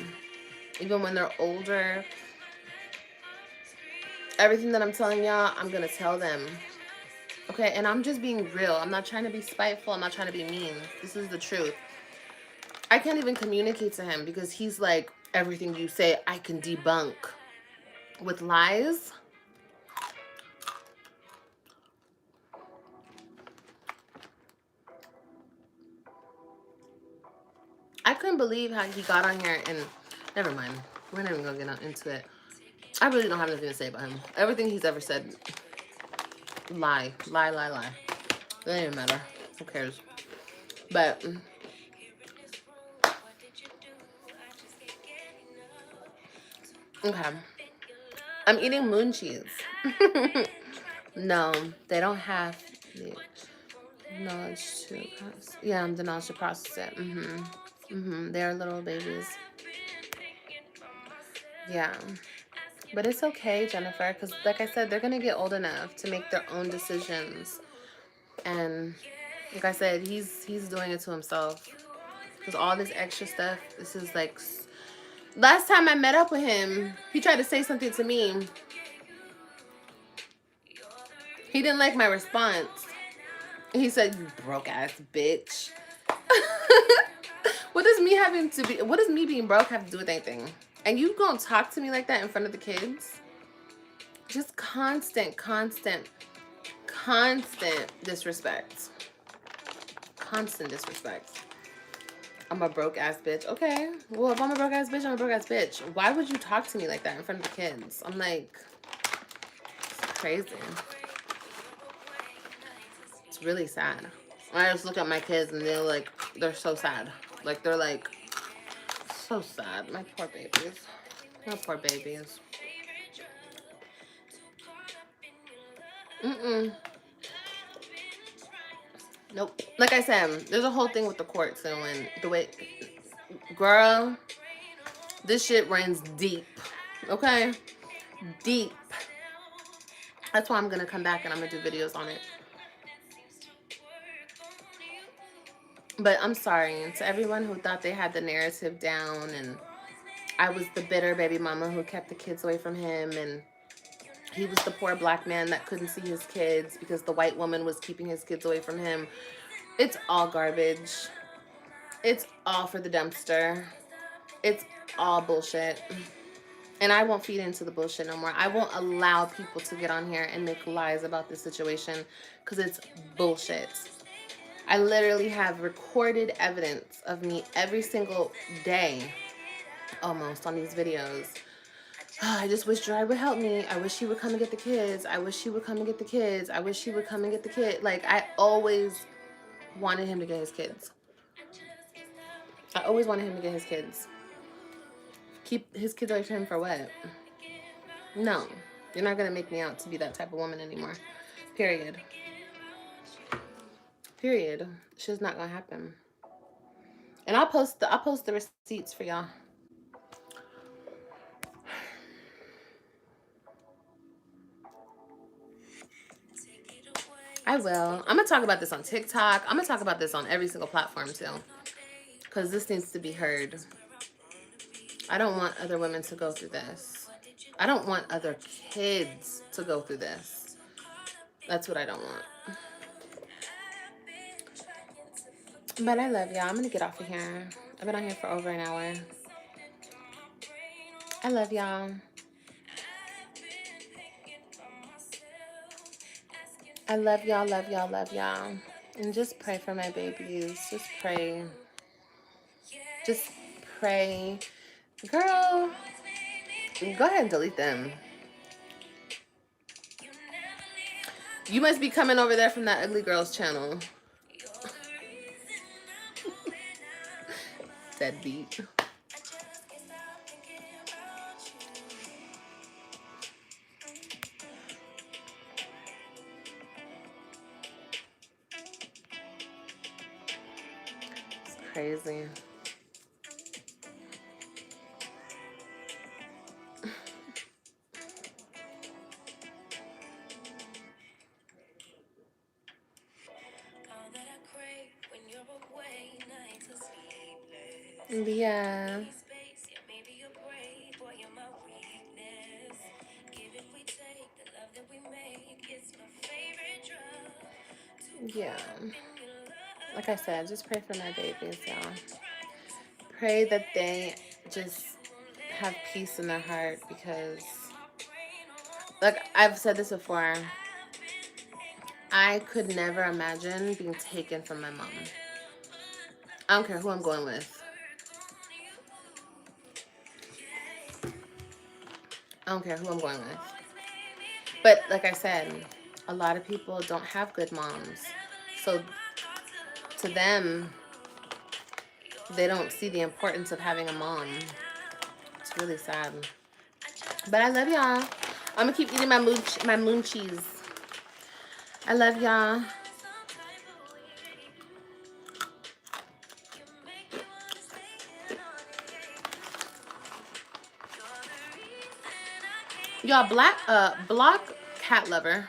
Even when they're older, everything that I'm telling y'all, I'm going to tell them. Okay, and I'm just being real. I'm not trying to be spiteful. I'm not trying to be mean. This is the truth. I can't even communicate to him because he's like, everything you say, I can debunk with lies. I couldn't believe how he got on here and never mind. We're not even gonna get into it. I really don't have anything to say about him. Everything he's ever said, lie. It doesn't even matter. Who cares? But okay. I'm eating moon cheese. No, they don't have the knowledge to process. Yeah, the knowledge to process it. They're little babies. Yeah. But it's okay, Jennifer, because like I said, they're going to get old enough to make their own decisions. And like I said, he's doing it to himself. Because all this extra stuff, this is like... Last time I met up with him, he tried to say something to me. He didn't like my response. He said, "You broke ass bitch." What does me being broke have to do with anything? And you gonna talk to me like that in front of the kids? Just constant disrespect. Constant disrespect. I'm a broke ass bitch. Okay. Well, if I'm a broke ass bitch, I'm a broke ass bitch. Why would you talk to me like that in front of the kids? I'm like, it's crazy. It's really sad. I just look at my kids and they're so sad. Like, they're like, so sad. My poor babies. My poor babies. Nope. Like I said, there's a whole thing with the courts and when the way, girl, this shit runs deep. Okay? Deep. That's why I'm gonna come back and I'm gonna do videos on it. But I'm sorry to everyone who thought they had the narrative down and I was the bitter baby mama who kept the kids away from him and he was the poor black man that couldn't see his kids because the white woman was keeping his kids away from him. It's all garbage. It's all for the dumpster. It's all bullshit. And I won't feed into the bullshit no more. I won't allow people to get on here and make lies about this situation because it's bullshit. I literally have recorded evidence of me every single day, almost, on these videos. Oh, I just wish Dry would help me. I wish he would come and get the kids. I wish he would come and get the kids. I wish he would come and get the kid. Like, I always wanted him to get his kids. I always wanted him to get his kids. Keep his kids away from him for what? No. You're not going to make me out to be that type of woman anymore. Period. Period. It's just not going to happen. And I'll post the receipts for y'all. I will. I'm going to talk about this on TikTok. I'm going to talk about this on every single platform too. Because this needs to be heard. I don't want other women to go through this. I don't want other kids to go through this. That's what I don't want. But I love y'all. I'm going to get off of here. I've been on here for over an hour. I love y'all. I love y'all, love y'all, love y'all. And just pray for my babies. Just pray. Just pray. Girl, go ahead and delete them. You must be coming over there from that ugly girl's channel. Deadbeat. It's crazy. Yeah. Yeah. Like I said, just pray for my babies, y'all. Pray that they just have peace in their heart, because, like I've said this before, I could never imagine being taken from my mom. I don't care who I'm going with. I don't care who I'm going with. But like I said, a lot of people don't have good moms. So to them, they don't see the importance of having a mom. It's really sad. But I love y'all. I'm gonna keep eating my moon cheese. I love y'all. Y'all, block cat lover.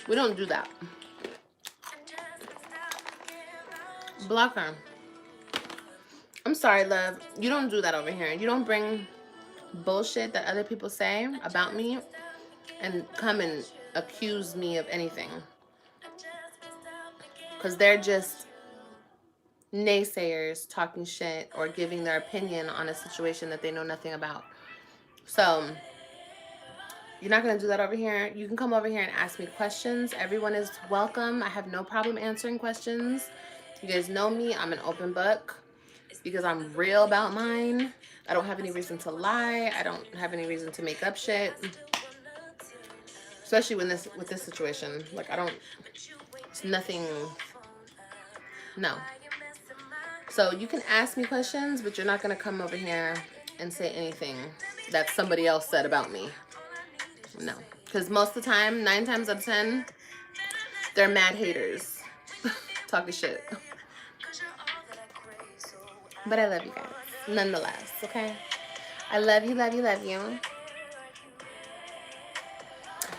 We don't do that. Block her. I'm sorry, love. You don't do that over here. You don't bring bullshit that other people say about me and come and accuse me of anything. Because they're just naysayers talking shit or giving their opinion on a situation that they know nothing about. So you're not going to do that over here. You can come over here and ask me questions. Everyone is welcome. I have no problem answering questions. You guys know me. I'm an open book because I'm real about mine. I don't have any reason to lie. I don't have any reason to make up shit. Especially with this situation. Like, it's nothing. No. So you can ask me questions, but you're not going to come over here and say anything that somebody else said about me. No. Because most of the time, 9 times out of 10, they're mad haters. Talking shit. But I love you guys. Nonetheless, okay? I love you, love you, love you.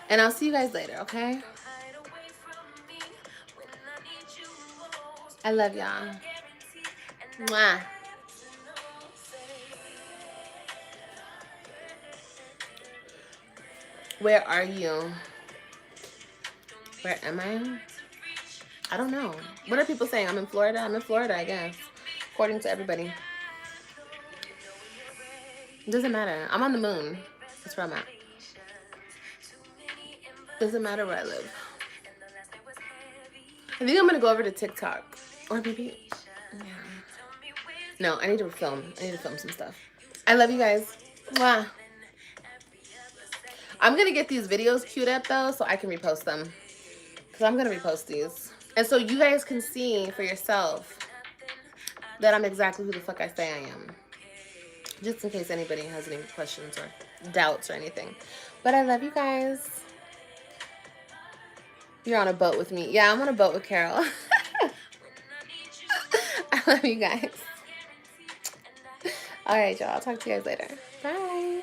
And I'll see you guys later, okay? I love y'all. Mwah. Where are you? Where am I? I don't know. What are people saying? I'm in Florida? I'm in Florida, I guess. According to everybody. It doesn't matter. I'm on the moon. That's where I'm at. Doesn't matter where I live. I think I'm going to go over to TikTok. Or maybe... Yeah. No, I need to film. I need to film some stuff. I love you guys. Mwah. I'm going to get these videos queued up, though, so I can repost them. Because I'm going to repost these. And so you guys can see for yourself that I'm exactly who the fuck I say I am. Just in case anybody has any questions or doubts or anything. But I love you guys. You're on a boat with me. Yeah, I'm on a boat with Carol. I love you guys. All right, y'all. I'll talk to you guys later. Bye.